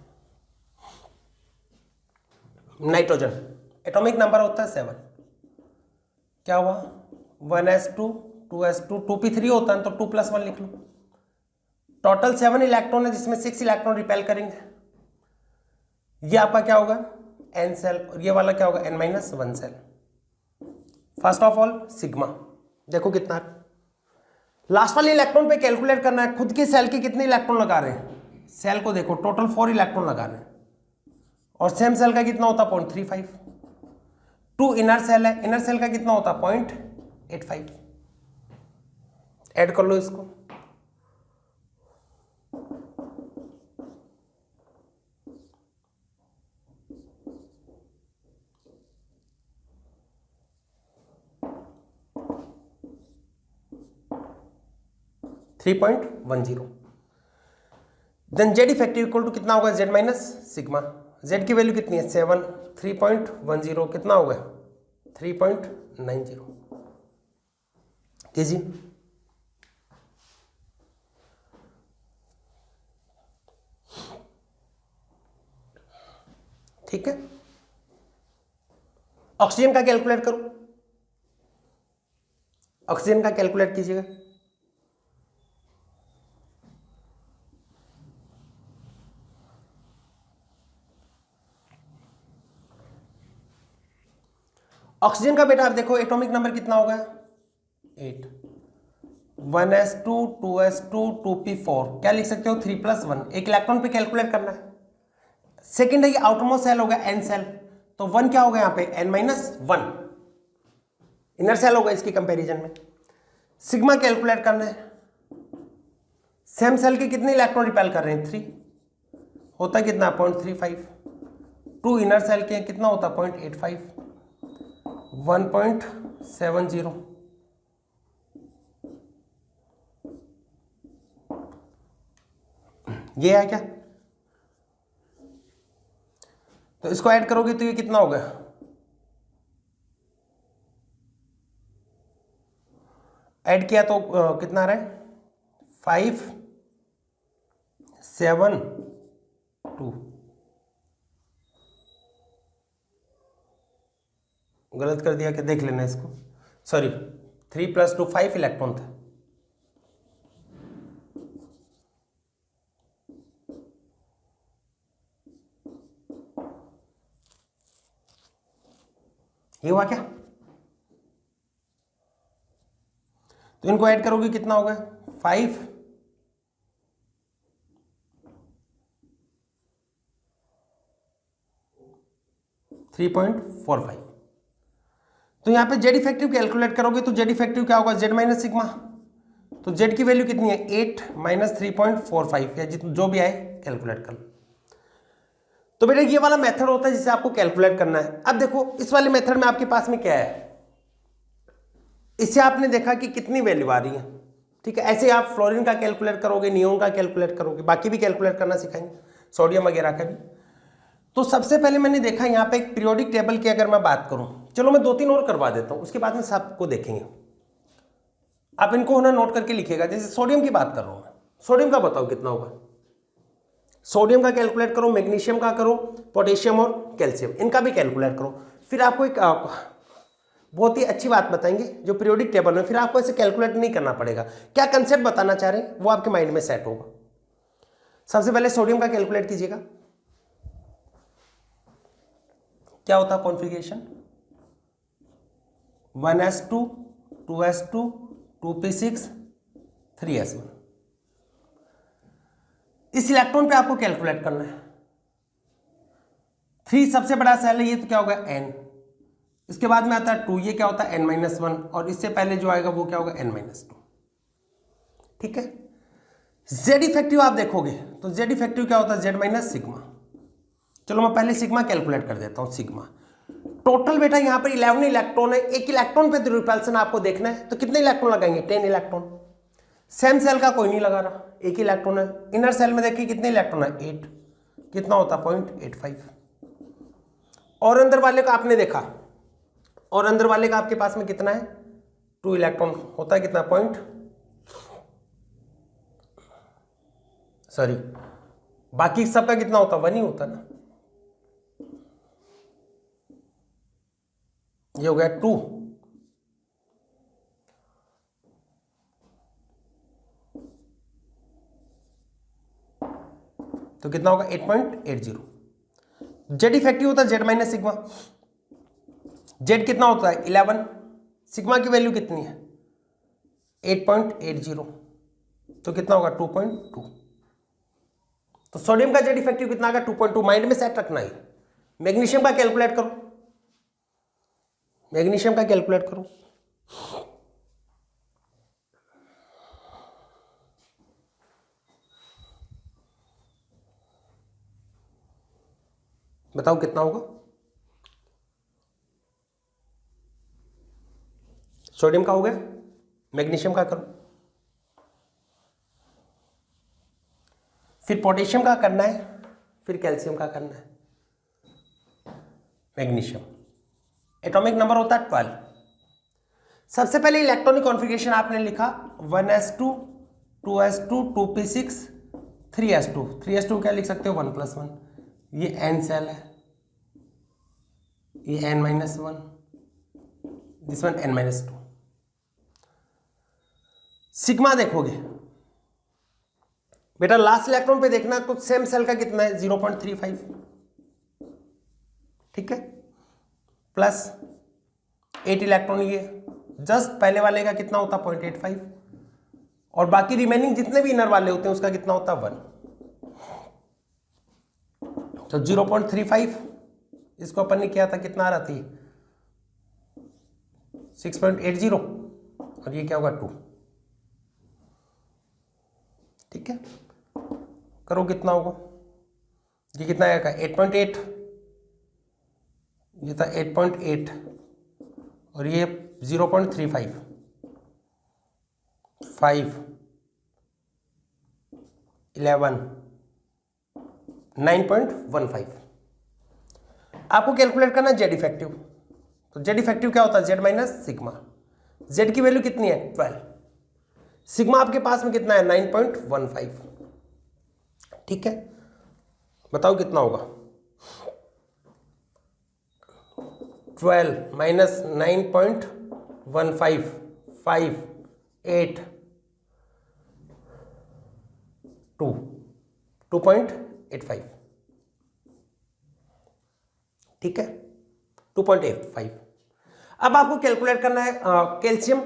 नाइट्रोजन एटॉमिक नंबर होता है 7। क्या हुआ 1s2 2s2 2p3 होता है तो 2 + 1 लिख लो। टोटल 7 इलेक्ट्रॉन है, जिसमें 6 इलेक्ट्रॉन रिपेल करेंगे। ये आपका क्या होगा n सेल, और ये वाला क्या होगा n-1 shell. First of all sigma देखो कितना है। लास्ट वाले इलेक्ट्रॉन पे कैलकुलेट करना है खुद के सेल के कितने इलेक्ट्रॉन लगा रहे हैं। सेल को देखो टोटल 4 इलेक्ट्रॉन लगा रहे हैं, और सेम सेल का कितना होता 0.35। 2 इनर सेल है, इनर सेल का कितना होता 0.85। ऐड कर लो इसको। 3.10। Then Z effective equal to कितना होगा, जेड माइनस सिग्मा। जेड की वैल्यू कितनी है 7, 3.10 कितना होगा 3.90 कीजिए। ठीक है, ऑक्सीजन का कैलकुलेट करो, ऑक्सीजन का कैलकुलेट कीजिएगा। ऑक्सीजन का बेटा आप देखो एटॉमिक नंबर कितना होगा 8, 1s2 2s2 2p4, क्या लिख सकते हो 3+1, एक इलेक्ट्रॉन पे कैलकुलेट करना है। सेकेंड है ये आउटरमोस्ट सेल होगा एन सेल, तो 1 क्या होगा यहाँ पे n-1 इनर सेल होगा इसके कंपैरिजन में। सिग्मा कैलकुलेट करना है, सेम सेल के कितने इलेक्ट्रॉन रिपेल कर रहे हैं 3, होता कितना 0.35, 2 इनर सेल के कितना होता 0.85, 1.70। ये है क्या, तो इसको ऐड करोगे तो ये कितना होगा, ऐड किया तो कितना आ रहा है 5 7 2, गलत कर दिया कि देख लेना इसको, सॉरी 3 + 2 5 इलेक्ट्रॉन था। ये हुआ क्या, तो इनको ऐड करोगे कितना होगा 5 3.45। तो यहां पे जेड इफेक्टिव कैलकुलेट करोगे तो जेड इफेक्टिव क्या होगा जेड माइनस सिग्मा, तो जेड की वैल्यू कितनी है 8 - 3.45 या जो भी आए कैलकुलेट कर लो। तो बेटा ये वाला मेथड होता है जिसे आपको कैलकुलेट करना है। अब देखो इस वाले मेथड में आपके पास में क्या है, इससे आपने देखा कि कितनी वैल्यू आ रही है, ठीक है। ऐसे आप फ्लोरीन का कैलकुलेट करोगे, नियोन का कैलकुलेट करोगे, बाकी भी कैलकुलेट करना सिखाएंगे, सोडियम वगैरह का भी। तो सबसे पहले मैंने देखा यहाँ पे एक पीरियोडिक टेबल की अगर मैं बात करूं, चलो मैं 2-3 और करवा देता हूं, उसके बाद में सबको देखेंगे। आप इनको होना नोट करके लिखिएगा। जैसे सोडियम की बात कर रहा हूं मैं, सोडियम का बताओ कितना होगा, सोडियम का कैलकुलेट करो, मैग्नीशियम का करो, पोटेशियम और कैल्शियम इनका भी कैलकुलेट करो। फिर आपको एक बहुत ही अच्छी बात बताएंगे जो पीरियोडिक टेबल में, फिर आपको ऐसे कैलकुलेट नहीं करना पड़ेगा, क्या कंसेप्ट बताना चाह रहे हैं वो आपके माइंड में सेट होगा। सबसे पहले सोडियम का कैलकुलेट कीजिएगा, क्या होता है configuration 1s2 2s2 2p6 3s1। इस इलेक्ट्रॉन पे आपको कैलकुलेट करना है। 3 सबसे बड़ा सेल है, ये तो क्या होगा n, इसके बाद में आता है 2, ये क्या होता है n-1, और इससे पहले जो आएगा वो क्या होगा n-2, ठीक है। z इफेक्टिव आप देखोगे तो z इफेक्टिव क्या होता है z माइनस सिग्मा। चलो मैं पहले सिग्मा कैलकुलेट कर देता हूं। सिग्मा टोटल बेटा यहां पर 11 इलेक्ट्रॉन है, एक इलेक्ट्रॉन पे रिपल्सन आपको देखना है, तो कितने इलेक्ट्रॉन लगाएंगे 10 इलेक्ट्रॉन। सेम सेल का कोई नहीं लगा रहा, एक ही इलेक्ट्रॉन है। इनर सेल में देखिए कितने इलेक्ट्रॉन है 8, कितना होता 0.85। और अंदर वाले का आपने देखा, और अंदर वाले का आपके पास में कितना है 2 इलेक्ट्रॉन, होता है कितना बाकी सबका कितना होता 1 ही होता ना, ये हो गया 2, तो कितना होगा 8.80। जेड इफेक्टिव होता है जेड माइनस सिग्मा, जेड कितना होता है 11, सिग्मा की वैल्यू कितनी है 8.80, तो कितना होगा 2.2। तो सोडियम का जेड इफेक्टिव कितना होगा 2.2, माइंड में सेट रखना है। मैग्नीशियम का कैलकुलेट करो, मैग्नीशियम का कैलकुलेट करो, बताओ कितना होगा। सोडियम का हो गया, मैग्नीशियम का करो, फिर पोटेशियम का करना है, फिर कैल्शियम का करना है, मैग्नीशियम। एटॉमिक नंबर होता है 12। सबसे पहले इलेक्ट्रॉनिक कॉन्फ़िगरेशन आपने लिखा 1s2 2s2 2p6 3s2। 3s2 क्या लिख सकते हो 1+1। ये n सेल है, ये n-1, this one n-2। Sigma देखोगे बेटा, लास्ट इलेक्ट्रॉन पे देखना तो सेम सेल का कितना है 0.35, ठीक है, प्लस 8 इलेक्ट्रॉन, ये जस्ट पहले वाले का कितना होता 0.85, और बाकी रिमेनिंग जितने भी इनर वाले होते हैं उसका कितना होता 1। तो 0.35 इसको अपन ने किया था, कितना आ रहा थी 6.80, और ये क्या होगा 2, ठीक है। करो कितना होगा, ये कितना आएगा 8.8, ये था 8.8, और ये 0.35, 5, 11, 9.15। आपको कैलकुलेट करना जेड इफेक्टिव। तो जेड इफेक्टिव क्या होता है, जेड माइनस सिग्मा। जेड की वैल्यू कितनी है 12, सिग्मा आपके पास में कितना है 9.15, ठीक है। बताओ कितना होगा 12 माइनस 9.15, 5, 8, 2, 2.85, ठीक है 2.85। अब आपको कैलकुलेट करना है कैल्शियम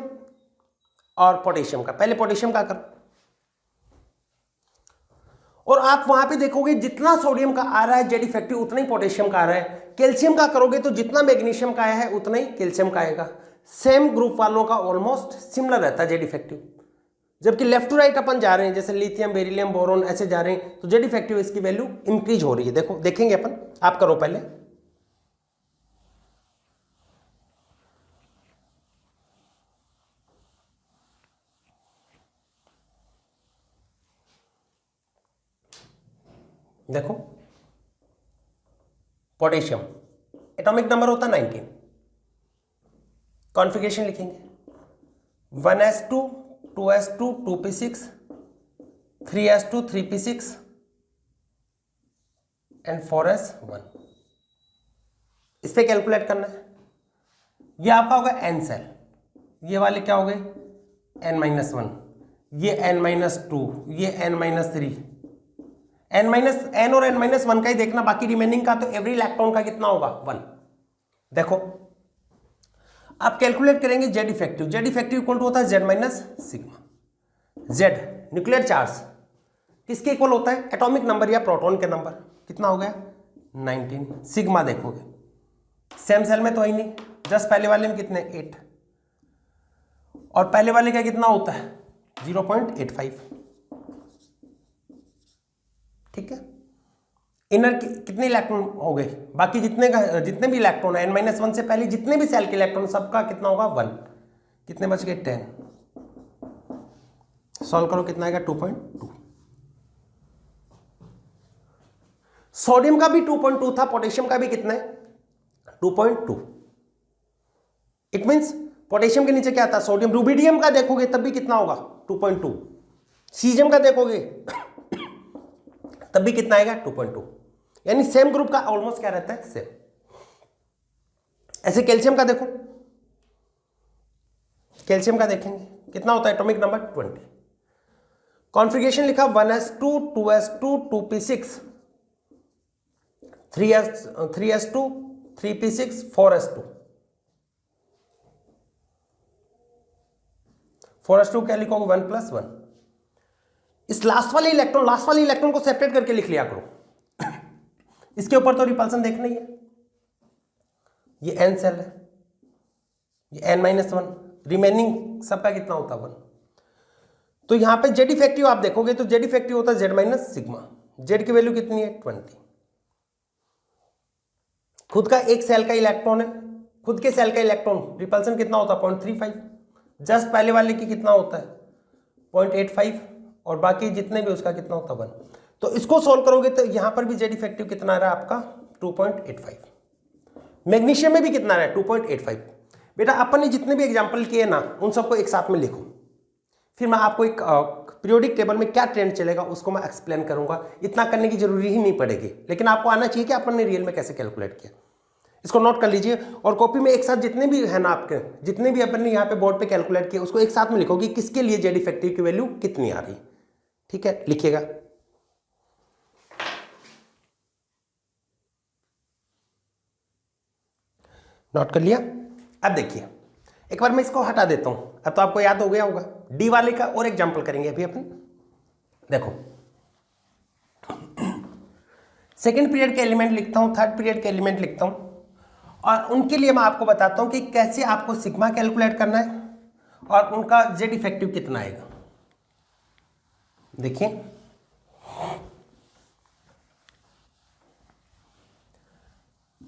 और पोटेशियम का। पहले पोटेशियम का करो, और आप वहां पे देखोगे जितना सोडियम का आ रहा है जेड इफेक्टिव उतना ही पोटेशियम का आ रहा है। कैल्शियम का करोगे तो जितना मैग्नीशियम का आया है उतना ही कैल्शियम का आएगा। सेम ग्रुप वालों का ऑलमोस्ट सिमिलर रहता है जेड इफेक्टिव, जबकि लेफ्ट टू राइट अपन जा रहे हैं, जैसे लिथियम, बेरिलियम, बोरोन ऐसे जा रहे हैं, तो जेड इफेक्टिव इसकी वैल्यू इंक्रीज हो रही है। देखो देखेंगे अपन, आप करो पहले। देखो पोटेशियम एटॉमिक नंबर होता है 19, कॉन्फ़िगरेशन लिखेंगे 1s2 2s2 2p6 3s2 3p6 and 4s1। इस पे कैलकुलेट करना है। ये आपका होगा n सेल, ये वाले क्या हो गए n-1, ये n-2, ये n-3, n और n-1 का ही देखना, बाकी रिमेनिंग का तो एवरी इलेक्ट्रॉन का कितना होगा 1। देखो आप कैलकुलेट करेंगे Z effective. Z effective equal to होता है Z minus sigma. Z nuclear charge किसके इक्वल होता है, एटॉमिक नंबर या प्रोटॉन के नंबर। कितना हो गया 19। सिग्मा देखोगे सेम सेल में तो ही नहीं, जस्ट पहले वाले में कितने 8, और पहले वाले का कितना होता है 0.85, ठीक है। इनर कितने इलेक्ट्रॉन हो गए, बाकी जितने भी इलेक्ट्रॉन है n-1 से पहले जितने भी सेल के इलेक्ट्रॉन सबका कितना होगा 1। कितने बच गए 10। सॉल्व करो कितना आएगा 2.2। सोडियम का भी 2.2 था, पोटेशियम का भी कितना है 2.2। इट मींस पोटेशियम के नीचे क्या था सोडियम। रुबिडियम का देखोगे तब भी कितना होगा 2.2। सीजियम का देखोगे तब भी कितना आएगा 2.2। यानी सेम ग्रुप का ऑलमोस्ट क्या रहता है सेम। ऐसे कैल्शियम का देखो, कैल्शियम का देखेंगे कितना होता है एटॉमिक नंबर 20। कॉन्फ़िगरेशन लिखा 1s2 2s2 2p6 3s2 3p6 4s2। 4s2 क्या लिखोगे 1+1। इस लास्ट वाले इलेक्ट्रॉन को सेपरेट करके लिख लिया करो। इसके ऊपर तो रिपल्सन देखना ही है। ये n सेल है, ये n-1, रिमेनिंग सबका कितना होता है 1। तो यहां पे जेड इफेक्टिव आप देखोगे तो जेड इफेक्टिव होता है जेड माइनस सिग्मा। जेड की वैल्यू कितनी है 20। खुद का एक सेल का इलेक्ट्रॉन है, खुद के सेल का इलेक्ट्रॉन रिपल्सन कितना होता है 0.35। जस्ट पहले वाले की कितना होता है 0.85, और बाकी जितने भी उसका कितना होता है 1। तो इसको सोल्व करोगे तो यहां पर भी जेड इफेक्टिव कितना आ रहा है आपका 2.85। मैग्नीशियम में भी कितना आ रहा है 2.85। बेटा अपन ने जितने भी एग्जाम्पल किए ना उन सबको एक साथ में लिखो, फिर मैं आपको एक पीरियोडिक टेबल में क्या ट्रेंड चलेगा उसको मैं एक्सप्लेन करूंगा। इतना करने की जरूरी ही नहीं पड़ेगी, लेकिन आपको आना चाहिए कि अपन ने रियल में कैसे कैलकुलेट किया। इसको नोट कर लीजिए और कॉपी में एक साथ जितने भी है ना आपके, जितने भी अपन ने यहाँ पे बोर्ड पे कैलकुलेट किए उसको एक साथ में लिखो कि किसके लिए जेड इफेक्टिव की वैल्यू कितनी आ रही। ठीक है, लिखिएगा। नोट कर लिया। अब देखिए एक बार मैं इसको हटा देता हूं, अब तो आपको याद हो गया होगा। डी वाले का और एग्जांपल करेंगे अभी अपन। देखो सेकंड पीरियड के एलिमेंट लिखता हूं, थर्ड पीरियड के एलिमेंट लिखता हूं और उनके लिए मैं आपको बताता हूं कि कैसे आपको सिग्मा कैलकुलेट करना है और उनका जेड इफेक्टिव कितना आएगा। देखिए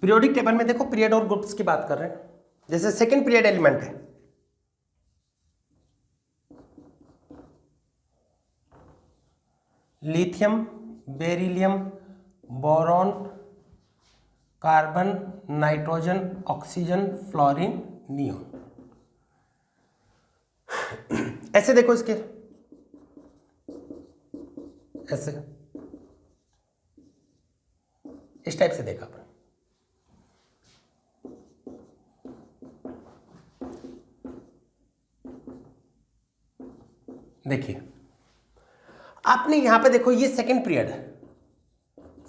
पीरियोडिक टेबल में देखो पीरियड और ग्रुप्स की बात कर रहे हैं। जैसे सेकंड पीरियड एलिमेंट है, lithium, beryllium, boron, carbon, nitrogen, oxygen, fluorine, neon. ऐसे देखो इसके, ऐसे इस टाइप से देखा अपन। देखिए आपने यहां पे देखो ये सेकंड पीरियड है,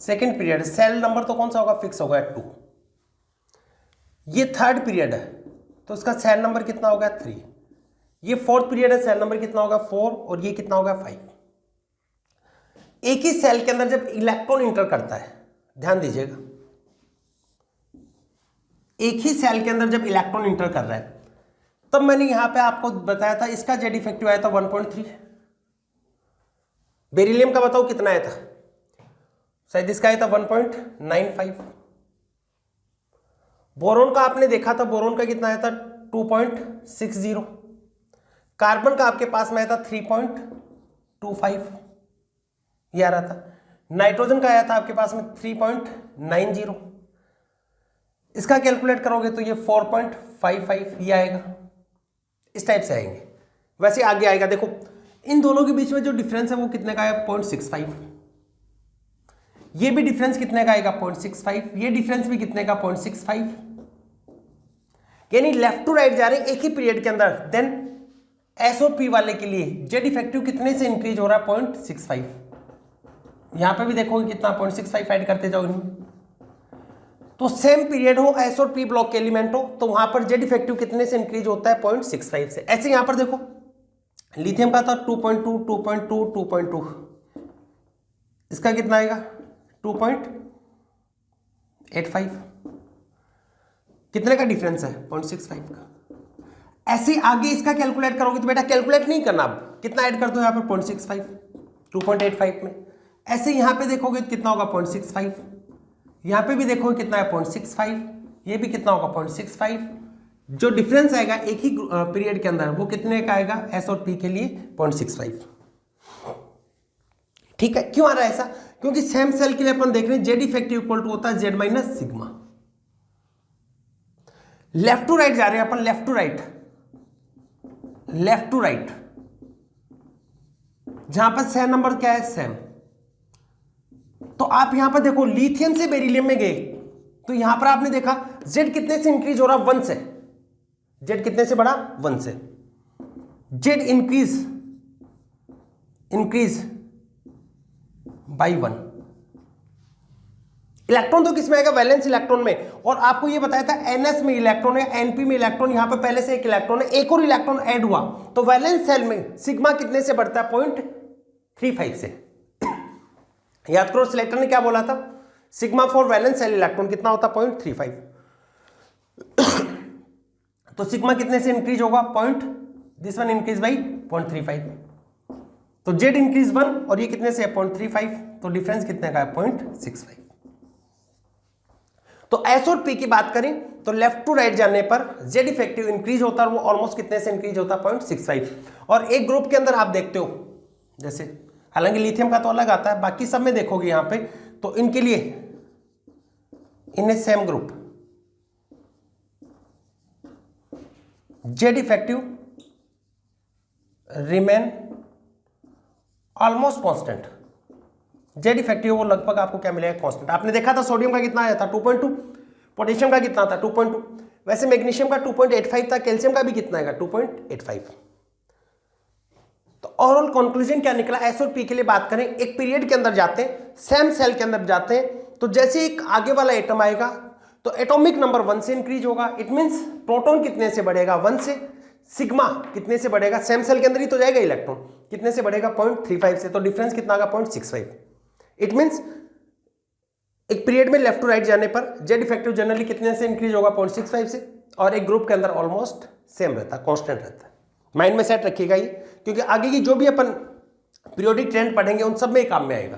सेकंड पीरियड सेल नंबर तो कौन सा होगा, फिक्स होगा 2। ये थर्ड पीरियड है तो इसका सेल नंबर कितना होगा 3। ये फोर्थ पीरियड है, सेल नंबर कितना होगा 4 और ये कितना होगा 5। एक ही सेल के अंदर जब इलेक्ट्रॉन इंटर करता है, ध्यान दीजिएगा, एक ही सेल के अंदर जब इलेक्ट्रॉन इंटर कर रहा है तब मैंने यहां पे आपको बताया था इसका जेड इफेक्टिव आया था 1.3। बेरिलियम का बताओ कितना आया था, शायद इसका आया था 1.95। बोरोन का आपने देखा था, बोरोन का कितना आया था 2.60। कार्बन का आपके पास में आया था 3.25, ये आ रहा था। नाइट्रोजन का आया था आपके पास में 3.90। इसका कैलकुलेट करोगे तो ये 4.55 ये आएगा। इस टाइप से आएंगे। वैसे आगे आएगा, देखो इन दोनों के बीच में जो डिफरेंस है वो कितने का है 0.65। ये भी डिफरेंस कितने का आएगा 0.65, ये डिफरेंस भी कितने का 0.65। यानी लेफ्ट टू राइट जा रहे हैं एक ही पीरियड के अंदर। देन एसओपी वाले के लिए जेड इफेक्टिव कितने से इंक्रीज हो रहा है 0.65। यहां पे भी देखोगे कितना 0.65 ऐड करते जाओ इनमें। तो सेम पीरियड हो एस और पी ब्लॉक के एलिमेंट हो तो वहां पर जेड इफेक्टिव कितने से इंक्रीज होता है 0.65 से। ऐसे यहां पर देखो लिथियम का था 2.2, 2.2, 2.2, इसका कितना आएगा 2.85। कितने का डिफरेंस है 0.65 का। ऐसे आगे इसका कैलकुलेट करोगे तो बेटा कैलकुलेट नहीं करना, अब कितना ऐड कर दो यहाँ पे 0.65 2.85 में। ऐसे यहां पे देखोगे तो कितना होगा 0.65, यहां पे भी देखोगे कितना है 0.65, ये भी कितना होगा 0.65। जो डिफरेंस आएगा एक ही पीरियड के अंदर वो कितने का आएगा एस और पी के लिए 0.65। ठीक है, क्यों आ रहा है ऐसा, क्योंकि सेम सेल के लिए अपन देख रहे हैं जेड इफेक्टिव इक्वल टू होता है Z minus sigma. Left to right जा रहे हैं अपन, left to right, left to right, जहां पर सेल नंबर क्या है सेम। तो आप यहां पर देखो लिथियम से बेरिलियम में गए तो यहां पर आपने देखा जेड कितने से इंक्रीज हो रहा 1 से, जेड कितने से बढ़ा 1 से। Z increase by 1। इलेक्ट्रॉन तो किस में आएगा वैलेंस इलेक्ट्रॉन में, और आपको ये बताया था एनएस में इलेक्ट्रॉन है, एनपी में इलेक्ट्रॉन, यहां पर पहले से एक इलेक्ट्रॉन है, एक और इलेक्ट्रॉन ऐड हुआ तो वैलेंस सेल में सिग्मा कितने से बढ़ता है 0.35 से। याद करो सिलेक्टर ने क्या बोला था, sigma for valence shell electron कितना होता 0.35। तो सिग्मा कितने से इंक्रीज होगा दिस वन इंक्रीज बाई 0.35। तो जेड इंक्रीज 1 और ये कितने से 0.35, तो डिफरेंस कितने का है 0.65। तो एस और पी की बात करें तो लेफ्ट टू राइट जाने पर जेड इफेक्टिव इंक्रीज होता है, वो ऑलमोस्ट कितने से इंक्रीज होता है 0.65। और एक ग्रुप के अंदर आप देखते हो जैसे हालांकि लिथियम का तो अलग आता है, बाकी सब में देखोगे यहाँ पे तो इनके लिए in a same group Z effective remain almost constant. Z effective वो लगभग आपको क्या मिलेगा, कांस्टेंट। आपने देखा था सोडियम का कितना आया था 2.2, पोटेशियम का कितना था 2.2, वैसे मैग्नीशियम का 2.85 था, कैल्शियम का भी कितना आएगा 2.85। तो ओवरऑल कंक्लूजन क्या निकला, एस और पी के लिए बात करें, एक पीरियड के अंदर जाते हैं, सेम सेल के अंदर जाते हैं, तो जैसे एक आगे वाला एटम आएगा तो एटॉमिक नंबर 1 से इंक्रीज होगा, इट मींस प्रोटॉन कितने से बढ़ेगा 1 से, सिग्मा कितने से बढ़ेगा, सेम सेल के अंदर ही तो जाएगा इलेक्ट्रॉन, कितने से बढ़ेगा 0.35 से, तो डिफरेंस कितना आएगा 0.65। इट मींस एक पीरियड में लेफ्ट टू राइट जाने पर जेड इफेक्टिव जनरली कितने से इंक्रीज होगा 0.65 से, और एक ग्रुप के अंदर ऑलमोस्ट सेम रहता है, कांस्टेंट रहता है। माइंड में सेट रखिएगा ये, क्योंकि आगे की जो भी अपन पीरियोडिक ट्रेंड पढ़ेंगे उन सब में काम में आएगा।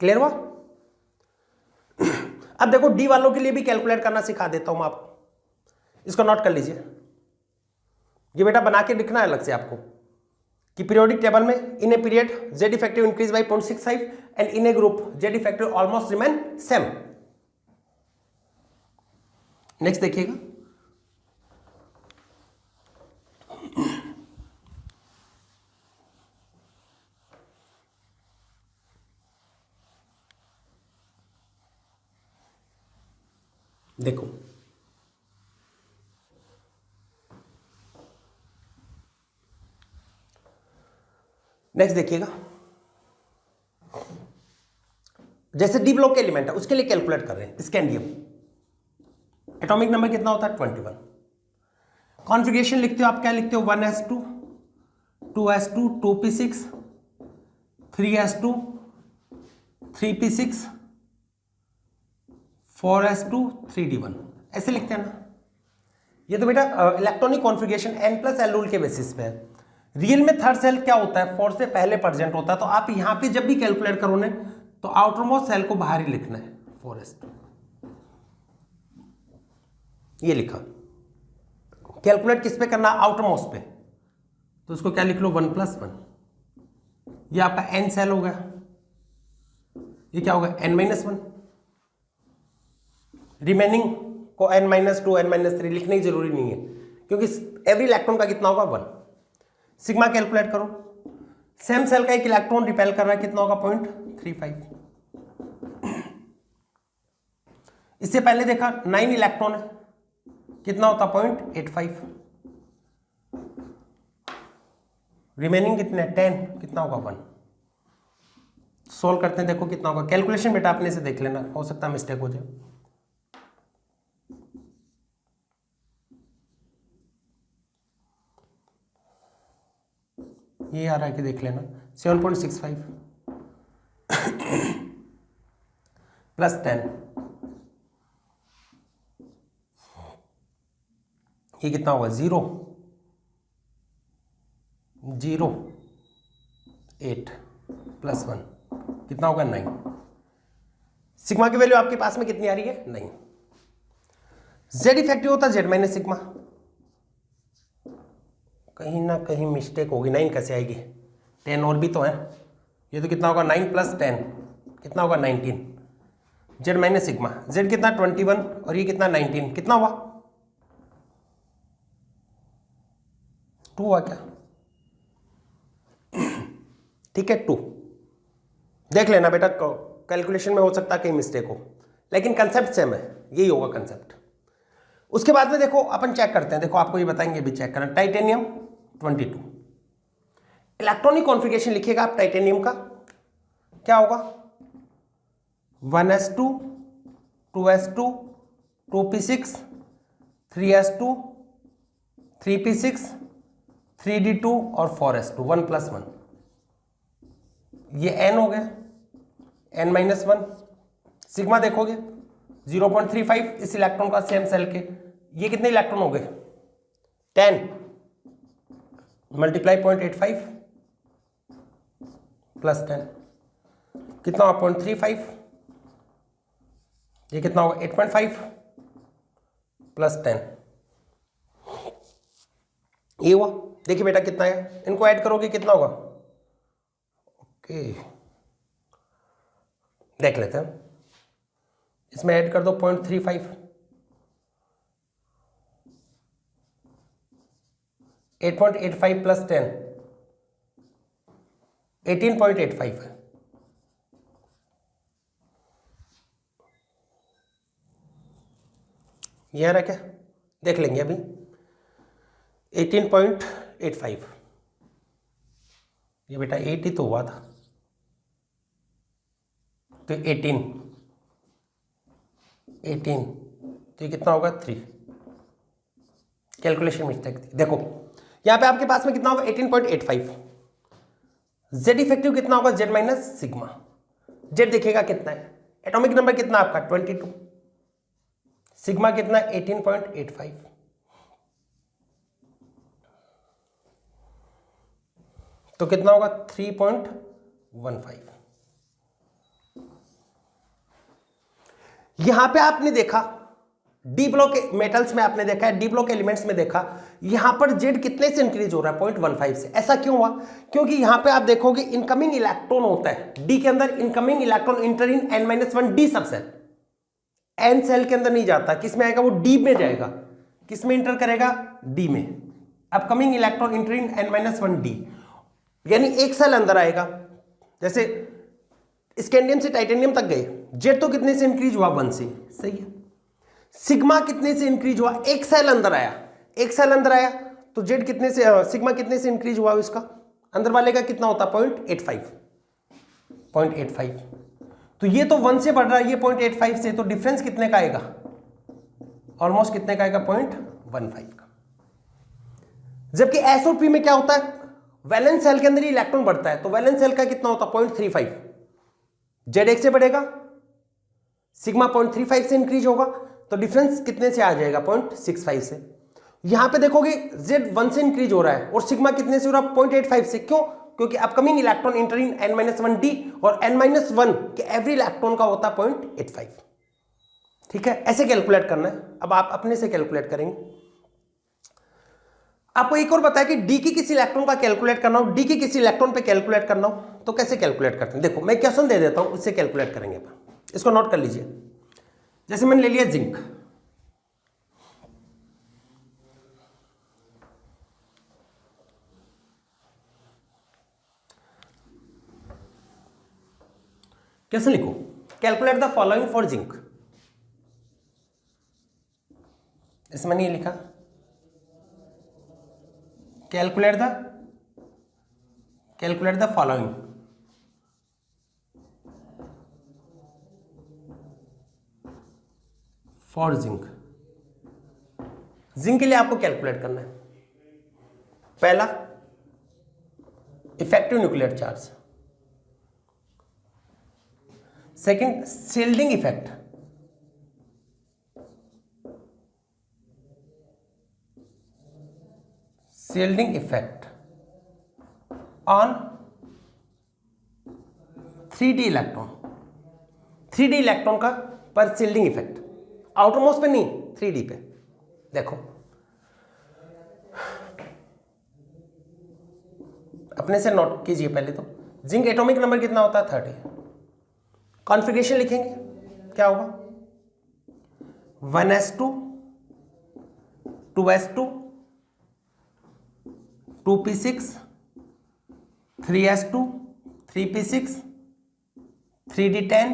क्लियर हुआ? अब देखो डी वालों के लिए भी कैलकुलेट करना सिखा देता हूं मैं आपको, इसको नोट कर लीजिए, ये बेटा बना के लिखना है अलग से आपको कि पीरियोडिक टेबल में in a period Z effective increase by 0.65 and in a group Z effective almost remain same. Next देखिएगा, देखो नेक्स्ट देखिएगा, जैसे डी ब्लॉक के एलिमेंट है उसके लिए कैलकुलेट कर रहे हैं, स्कैंडियम एटॉमिक नंबर कितना होता है 21। कॉन्फ़िगरेशन लिखते हो आप, क्या लिखते हो 1s2 2s2 2p6 3s2 3p6 4s2 3d1, ऐसे लिखते हैं ना। ये तो बेटा इलेक्ट्रॉनिक कॉन्फ़िगरेशन n+l रूल के बेसिस पे है। रियल में थर्ड सेल क्या होता है 4 से पहले प्रेजेंट होता है, तो आप यहां पे जब भी कैलकुलेट करो ना तो आउटर मोस्ट सेल को बाहर ही लिखना है 4s2, ये लिखा। कैलकुलेट किस पे करना, आउटर मोस्ट पे, तो उसको क्या लिख लो 1+1, ये आपका n सेल हो गया, ये क्या होगा n-1, रिमेनिंग को n-2 n-3 लिखने की जरूरी नहीं है, क्योंकि एवरी इलेक्ट्रॉन का कितना होगा 1। सिग्मा कैलकुलेट करो, सेम सेल का एक इलेक्ट्रॉन रिपेल कर रहा है, कितना होगा 0.35। इससे पहले देखा 9 इलेक्ट्रॉन है, कितना होता 0.85, रिमेनिंग कितने 10, कितना होगा 1। सोल्व करते हैं, देखो कितना होगा। कैलकुलेशन बेटा अपने से देख लेना, हो सकता है मिस्टेक हो जाए। ये आ रहा है कि देख लेना 7.65 प्लस 10, ये कितना होगा 0.08 प्लस 1 कितना होगा 9। सिग्मा की वैल्यू आपके पास में कितनी आ रही है 9। जेड इफेक्टिव होता है जेड माइनस सिग्मा, कहीं ना कहीं मिस्टेक होगी, 9 कैसे आएगी, 10 और भी तो है, ये तो कितना होगा 9 + 10 कितना होगा 19, जेड माइनस सिग्मा, जेड कितना 21 और ये कितना 19, कितना हुआ 2 हुआ क्या, ठीक है 2। देख लेना बेटा, कैलकुलेशन में हो सकता है कहीं मिस्टेक हो, लेकिन कंसेप्ट सेम है, यही होगा कंसेप्ट। उसके बाद में देखो अपन चेक करते हैं, देखो आपको ये बताएंगे भी चेक करना। टाइटेनियम 22, इलेक्ट्रॉनिक कॉन्फ़िगरेशन लिखिएगा आप टाइटेनियम का, क्या होगा 1s2 2s2 2p6 3s2 3p6 3d2 और 4s2 1+1, ये n हो गया n-1। सिग्मा देखोगे 0.35 इस इलेक्ट्रॉन का सेम सेल के, ये कितने इलेक्ट्रॉन हो गए 10 मल्टीप्लाई 0.85 प्लस 10 कितना होगा 0.35, ये कितना होगा 8.5 प्लस 10, ये हुआ। देखिए बेटा कितना है, इनको ऐड करोगे कितना होगा ओके, देख लेते हैं। इसमें ऐड कर दो 0.35, 8.85 प्लस 10, 18.85 है। यह रहा क्या, देख लेंगे अभी। 18.85, ये बेटा 8 ही तो हुआ था, तो 18 तो ये कितना होगा 3। कैलकुलेशन मिस्टेक थी। देखो यहां पे आपके पास में कितना होगा 18.85। जेड इफेक्टिव कितना होगा, जेड माइनस सिग्मा। जेड दिखेगा कितना है, एटॉमिक नंबर कितना आपका 22, सिग्मा कितना 18.85, तो कितना होगा 3.15। यहां पे आपने देखा डी ब्लॉक मेटल्स में, आपने देखा है डी ब्लॉक एलिमेंट्स में देखा, यहां पर जेड कितने से इंक्रीज हो रहा है 0.15 से। ऐसा क्यों हुआ, क्योंकि यहां पे आप देखोगे इनकमिंग इलेक्ट्रॉन होता है डी के अंदर, incoming electron enter in n-1 D subshell, N shell के अंदर नहीं जाता, किसमें आएगा वो डी में जाएगा, किसमें इंटर करेगा डी में। Upcoming electron enter in n-1 D, यानी एक सेल अंदर आएगा। जैसे स्कैंडियम से टाइटेनियम तक गए, जेड तो कितने से इंक्रीज हुआ 1 से, सही है। सिग्मा कितने से इंक्रीज हुआ, एक सेल अंदर आया, एक सेल अंदर आया तो जेड कितने से, सिग्मा कितने से इंक्रीज हुआ, इसका अंदर वाले का कितना होता 0.85। तो ये तो 1 से बढ़ रहा है, ये 0.85 से, तो डिफरेंस कितने का आएगा, ऑलमोस्ट कितने का आएगा 0.15 का। जबकि एसओपी में क्या होता है, वैलेंस सेल के अंदर ही इलेक्ट्रॉन बढ़ता है, तो वैलेंस सेल का कितना होता 0.35, जेड 1 से बढ़ेगा, सिग्मा 0.35 से इंक्रीज होगा, तो डिफरेंस कितने से आ जाएगा 0.65 से। यहां पे देखोगे जेड 1 से इंक्रीज हो रहा है और सिग्मा कितने से हो रहा है 0.85 से। क्यों, क्योंकि upcoming electron enter in n-1 D, और n-1 के एवरी इलेक्ट्रॉन का होता 0.85। ठीक है, ऐसे कैलकुलेट करना है। अब आप अपने से कैलकुलेट करेंगे। आपको एक और बताया कि डी की किसी इलेक्ट्रॉन का कैलकुलेट करना हो, डी की किसी इलेक्ट्रॉन पे कैलकुलेट करना हो, तो कैसे कैलकुलेट करते हैं। देखो मैं क्वेश्चन दे देता हूं, उससे कैलकुलेट करेंगे अपन, इसको नोट कर लीजिए। जैसे मैंने ले लिया जिंक, कैसे लिखो, calculate the following for zinc. इसमें नहीं लिखा, calculate the following for zinc. Zinc के लिए आपको कैलकुलेट करना है, पहला effective nuclear charge, second shielding effect, on 3D electron, 3D electron का पर शील्डिंग इफेक्ट, आउटरमोस्ट पे नहीं 3D पे। देखो अपने से नोट कीजिए पहले तो, जिंक एटॉमिक नंबर कितना होता है 30। कॉन्फ़िगरेशन लिखेंगे, क्या होगा 1s2 2s2 2p6 3s2 3p6 3d10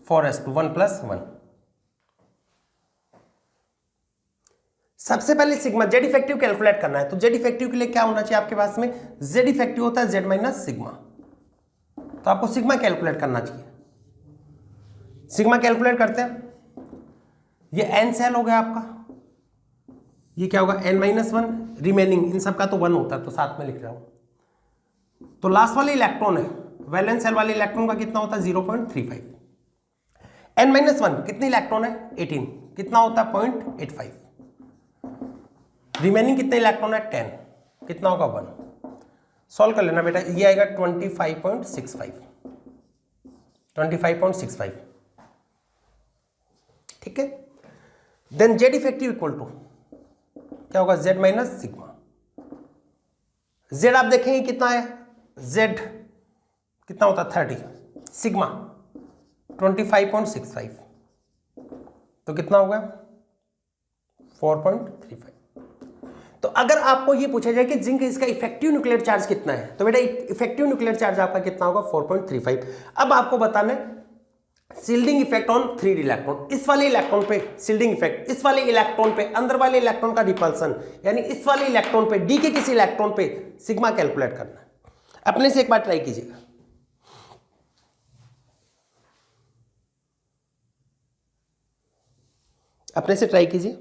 4s2 1 + 1। सबसे पहले सिग्मा जेड इफेक्टिव कैलकुलेट करना है, तो जेड इफेक्टिव के लिए क्या होना चाहिए आपके पास में, जेड इफेक्टिव होता है जेड माइनस सिग्मा, तो आपको सिग्मा कैलकुलेट करना चाहिए। सिग्मा कैलकुलेट करते हैं, ये एन सेल हो गया आपका, ये क्या होगा n-1, रिमेनिंग इन सब का तो 1 होता है, तो साथ में लिख रहा हूं। तो लास्ट वाले इलेक्ट्रॉन है, वैलेंस सेल वाले इलेक्ट्रॉन का कितना होता है 0.35। n-1 कितने इलेक्ट्रॉन है 18, कितना होता है 0.85। रिमेनिंग कितने इलेक्ट्रॉन है 10, कितना होगा 1। सॉल्व कर लेना बेटा, ये आएगा 25.65। ठीक है, then Z effective equal to क्या होगा जेड माइनस सिग्मा। जेड आप देखेंगे कितना है, जेड कितना होता है 30, सिग्मा 25.65, तो कितना होगा 4.35। तो अगर आपको ये पूछा जाए कि जिंक इसका इफेक्टिव न्यूक्लियर चार्ज कितना है, तो बेटा इफेक्टिव न्यूक्लियर चार्ज आपका कितना होगा 4.35। अब आपको बताना है shielding effect on 3d electron, इस वाले इलेक्ट्रॉन पे शील्डिंग इफेक्ट, इस वाले इलेक्ट्रॉन पे अंदर वाले इलेक्ट्रॉन का रिपल्सन, यानी इस वाले इलेक्ट्रॉन पे डी के किसी इलेक्ट्रॉन पे सिग्मा कैलकुलेट करना है। अपने से एक बार ट्राई कीजिएगा, अपने से ट्राई कीजिए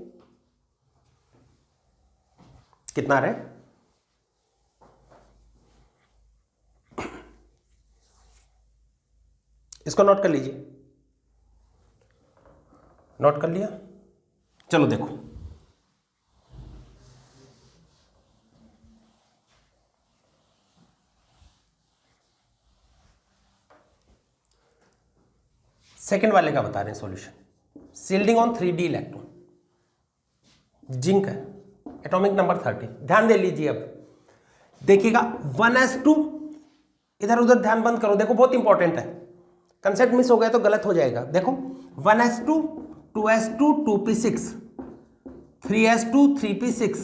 कितना आ रहा है। इसको नोट कर लीजिए, नोट कर लिया, चलो देखो सेकंड वाले का बता रहे हैं solution. Shielding on 3d electron, zinc है, एटॉमिक नंबर 30। ध्यान दे लीजिए, अब देखिएगा 1s2, इधर उधर ध्यान बंद करो, देखो बहुत इंपॉर्टेंट है, कंसेप्ट मिस हो गया तो गलत हो जाएगा। देखो 1s2 2s2 2p6 3s2 3p6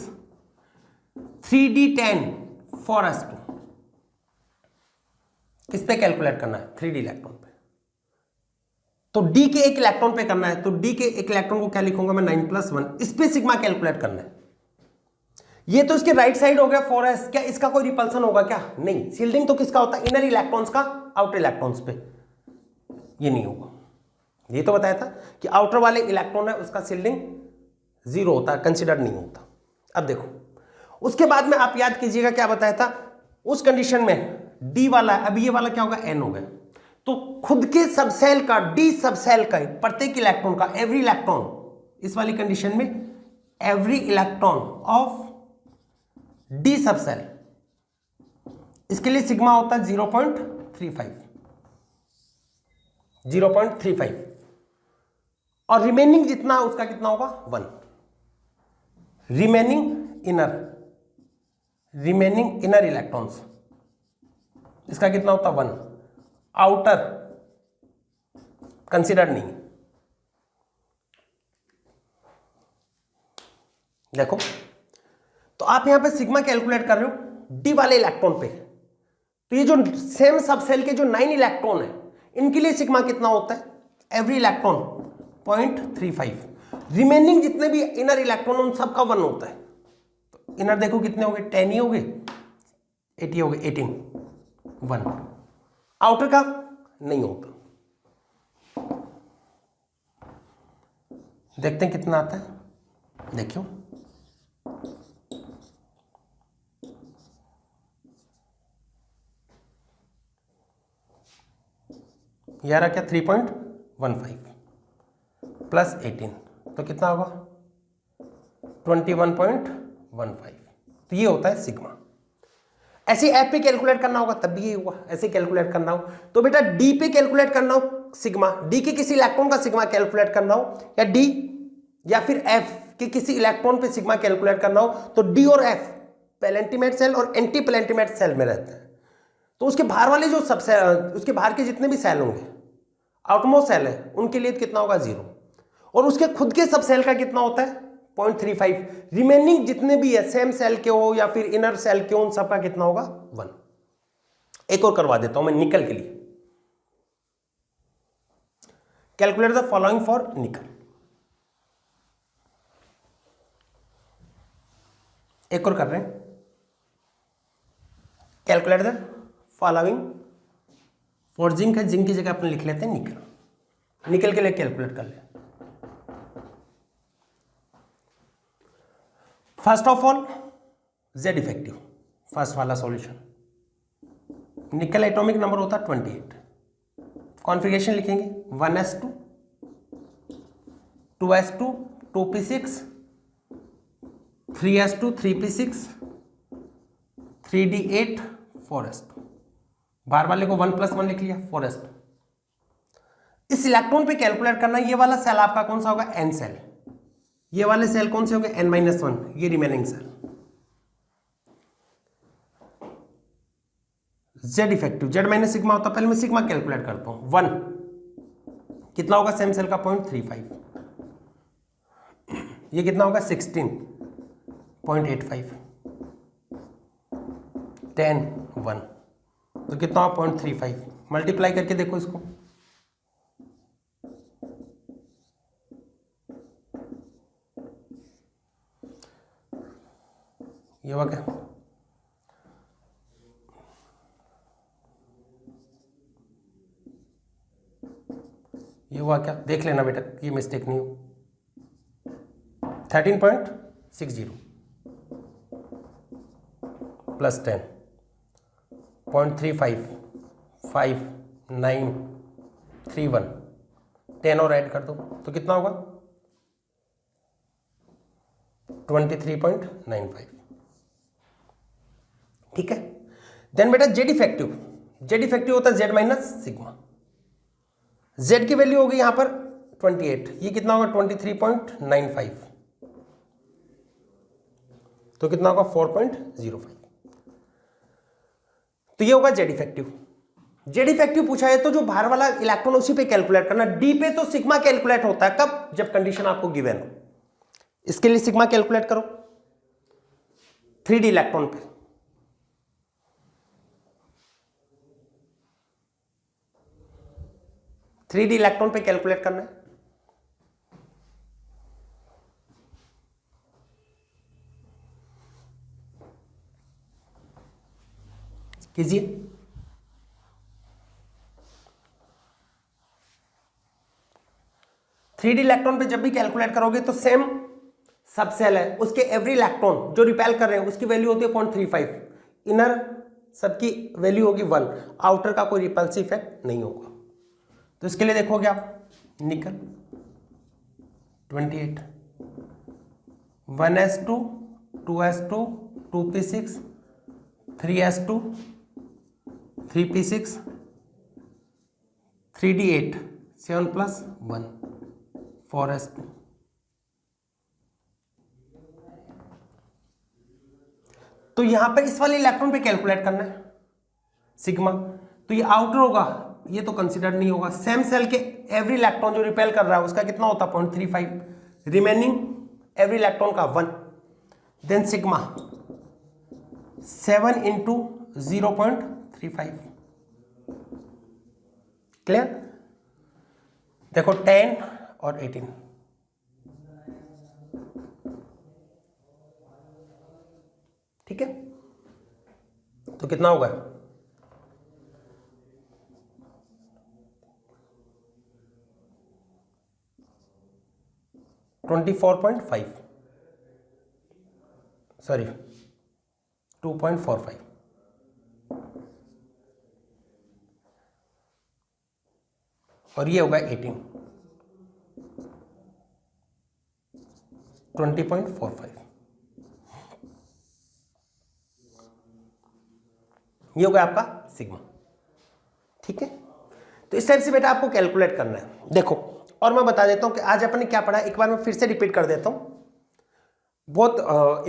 3d10 4s2, किस पे कैलकुलेट करना है 3d इलेक्ट्रॉन पे, तो d के एक इलेक्ट्रॉन पे करना है, तो d के एक इलेक्ट्रॉन को क्या लिखूंगा मैं 9+1, इस पे सिग्मा कैलकुलेट करना है। ये तो इसके राइट साइड हो गया 4s, क्या इसका कोई रिपल्सन होगा क्या, नहीं। शील्डिंग तो किसका होता है, इनर इलेक्ट्रॉन्स का आउटर इलेक्ट्रॉन्स पे, ये नहीं होगा। ये तो बताया था कि आउटर वाले इलेक्ट्रॉन है उसका शील्डिंग 0 होता है, कंसिडर नहीं होता। अब देखो उसके बाद में आप याद कीजिएगा क्या बताया था, उस कंडीशन में d वाला है, अब ये वाला क्या होगा n हो गया, तो खुद के सबसेल का d सबसेल का प्रत्येक इलेक्ट्रॉन का एवरी इलेक्ट्रॉन, इस वाली कंडीशन में every electron of d subshell, इसके लिए सिग्मा होता है 0.35 और रिमेनिंग जितना उसका कितना होगा 1, रिमेनिंग इनर इलेक्ट्रॉन्स, इसका कितना होता 1, आउटर कंसिडर नहीं। देखो तो आप यहां पे सिग्मा कैलकुलेट कर रहे हो डी वाले इलेक्ट्रॉन पे, तो ये जो सेम सबसेल के जो 9 इलेक्ट्रॉन है इनके लिए सिग्मा कितना होता है, एवरी इलेक्ट्रॉन 0.35, रिमेनिंग जितने भी इनर इलेक्ट्रॉन उन सबका 1 होता है। तो इनर देखो कितने हो गए 10 ही हो गए, 80 हो गए, 18 1, आउटर का नहीं होता। देखते हैं कितना आता है, देखियो यार क्या 3.15 प्लस 18 तो कितना होगा 21.15, तो ये होता है सिग्मा। ऐसे ऐप पे कैलकुलेट करना होगा तब भी ये हुआ, ऐसे कैलकुलेट करना हो तो बेटा डी पे कैलकुलेट करना हो सिग्मा, डी के किसी इलेक्ट्रॉन का सिग्मा कैलकुलेट करना हो, या डी या फिर एफ के किसी इलेक्ट्रॉन पे सिग्मा कैलकुलेट करना हो, तो डी और एफ पेलेंटिमेट सेल और एंटी पेलेंटिमेट सेल में रहते हैं, तो उसके बाहर वाले जो सबसे उसके बाहर के जितने भी सेल होंगे आउटमोस्ट सेल है उनके लिए कितना होगा 0, और उसके खुद के सब सेल का कितना होता है 0.35, रिमेनिंग जितने भी है सेम सेल के हो या फिर इनर सेल के हो उन सबका कितना होगा 1। एक और करवा देता हूं मैं निकल के लिए, कैलकुलेट द फॉलोइंग फॉर निकल। एक और कर रहे हैं, calculate the following for zinc है, जिंक की जगह अपने लिख लेते हैं निकल, निकल के लिए कैलकुलेट कर ले। First of all Z effective, first वाला सॉल्यूशन, निकल एटॉमिक नंबर होता है 28, कॉन्फ़िगरेशन लिखेंगे 1s2 2s2 2p6 3s2 3p6 3d8 4s2, बाहर वाले को 1+1 लिख लिया 4s2। इस इलेक्ट्रॉन पे कैलकुलेट करना, ये वाला सेल आपका कौन सा होगा n सेल, ये वाले सेल कौन से होंगे n-1, ये remaining shell. Z effective, Z minus sigma होता है, पहले मैं सिग्मा कैलकुलेट करता हूं। 1 कितना होगा सेम सेल का 0.35, ये कितना होगा 16.85, 10 1 तो कितना होगा 0.35, मल्टीप्लाई करके देखो इसको, ये हुआ क्या, ये हुआ क्या, देख लेना बेटा ये मिस्टेक नहीं हो। 13.60 प्लस 10 0.35 5 9 3 1 10 और ऐड कर दो तो कितना होगा 23.95। ठीक है। देन बेटा जेड इफेक्टिव, जेड इफेक्टिव होता है जेड माइनस सिग्मा। जेड की वैल्यू होगी यहां पर 28, ये कितना होगा 23.95 तो कितना होगा 4.05, तो ये होगा जेड इफेक्टिव। जेड इफेक्टिव पूछा है तो जो बाहर वाला इलेक्ट्रॉन उसी पे कैलकुलेट करना, डी पे तो सिग्मा कैलकुलेट होता है, कब, जब कंडीशन आपको गिवन हो। इसके लिए सिग्मा कैलकुलेट करो 3D इलेक्ट्रॉन पे, थ्री डी इलेक्ट्रॉन पे कैलकुलेट करना है। कीजिए, थ्री डी इलेक्ट्रॉन पे जब भी कैलकुलेट करोगे तो सेम सब सेल है, उसके एवरी इलेक्ट्रॉन जो रिपेल कर रहे हैं उसकी वैल्यू होती है 0.35, इनर सबकी वैल्यू होगी 1, आउटर का कोई रिपल्सिव इफेक्ट नहीं होगा। तो इसके लिए देखोगे आप निकल 28 1s2 2s2 2p6 3s2 3p6 3d8 7 + 1 4s2। तो यहां पर इस वाले इलेक्ट्रॉन पे कैलकुलेट करना है सिग्मा, तो ये आउटर होगा, ये तो कंसीडर नहीं होगा। सेम सेल के एवरी इलेक्ट्रॉन जो रिपेल कर रहा है उसका कितना होता है 0.35, रिमेनिंग एवरी इलेक्ट्रॉन का 1, देन सिग्मा 7 × 0.35। क्लियर। देखो 10 और 18, ठीक है, तो कितना होगा 24.5 सॉरी 2.45, और ये होगा 18 20.45, ये होगा आपका सिग्मा। ठीक है, तो इस टाइप से बेटा आपको कैलकुलेट करना है। देखो और मैं बता देता हूं कि आज अपन ने क्या पढ़ा, एक बार मैं फिर से रिपीट कर देता हूं, बहुत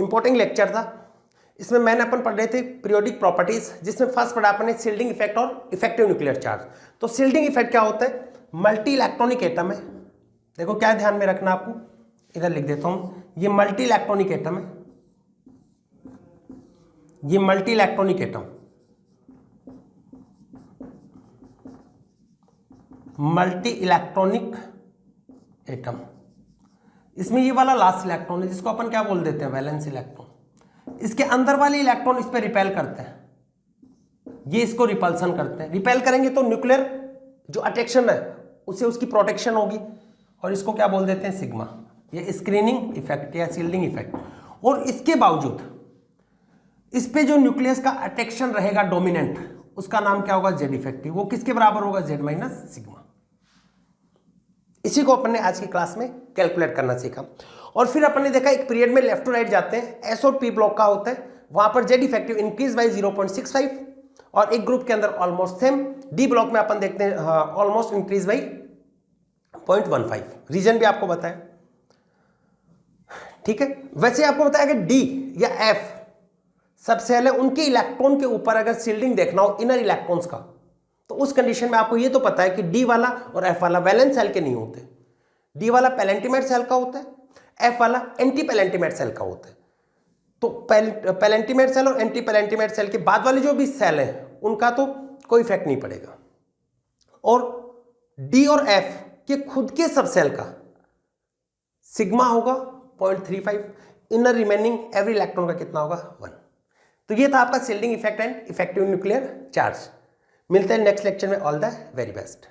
इंपॉर्टेंट लेक्चर था। इसमें मैंने अपन पढ़ रहे थे पीरियोडिक प्रॉपर्टीज, जिसमें फर्स्ट पढ़ा अपन ने शील्डिंग इफेक्ट और इफेक्टिव न्यूक्लियर चार्ज। तो शील्डिंग इफेक्ट क्या होता है, मल्टी इलेक्ट्रॉनिक एटम है, देखो क्या ध्यान में रखना आपको, इधर लिख देता हूं, ये मल्टी इलेक्ट्रॉनिक एटम है, ये multi electronic atom, multi electronic atom, इसमें ये वाला लास्ट इलेक्ट्रॉन है जिसको अपन क्या बोल देते हैं वैलेंस इलेक्ट्रॉन। इसके अंदर वाले इलेक्ट्रॉन इस पे रिपेल करते हैं, ये इसको रिपल्सन करते हैं, रिपेल करेंगे तो न्यूक्लियर जो अट्रैक्शन है उसे उसकी प्रोटेक्शन होगी, और इसको क्या बोल देते हैं सिग्मा, ये स्क्रीनिंग इफेक्ट या शील्डिंग इफेक्ट। और इसके बावजूद इस पे जो न्यूक्लियस का अट्रैक्शन रहेगा डोमिनेंट, उसका नाम क्या होगा जेड इफेक्टिव, वो किसके बराबर होगा जेड माइनस सिग्मा। इसी को अपन ने आज की क्लास में कैलकुलेट करना सीखा। और फिर अपन ने देखा एक पीरियड में लेफ्ट टू राइट जाते हैं, एस और पी ब्लॉक का होता है, वहां पर जेड इफेक्टिव इंक्रीज बाय 0.65, और एक ग्रुप के अंदर ऑलमोस्ट सेम, डी ब्लॉक में अपन देखते हैं ऑलमोस्ट इंक्रीज बाय 0.15, रीजन भी आपको बताया। ठीक है, वैसे आपको बताया कि डी या एफ सब सेल है उनके इलेक्ट्रॉन के ऊपर अगर शील्डिंग देखना हो इनर इलेक्ट्रॉन्स का, तो उस कंडीशन में आपको ये तो पता है कि डी वाला और एफ वाला वैलेंस सेल के नहीं होते। डी वाला पेलेंटिमेट सेल का होता है, एफ वाला एंटी पेलेंटिमेट सेल का होता है। तो पेलेंटिमेट सेल और एंटी पेलेंटिमेट सेल के बाद वाले जो भी सेल हैं उनका तो कोई इफेक्ट नहीं पड़ेगा। और डी और एफ के खुद के सब सेल का सिग्मा होगा 0.35, इनर रिमेनिंग एवरी इलेक्ट्रॉन का कितना होगा 1। तो ये था आपका shielding effect and effective nuclear charge. मिलते हैं नेक्स्ट लेक्चर में। All the very best.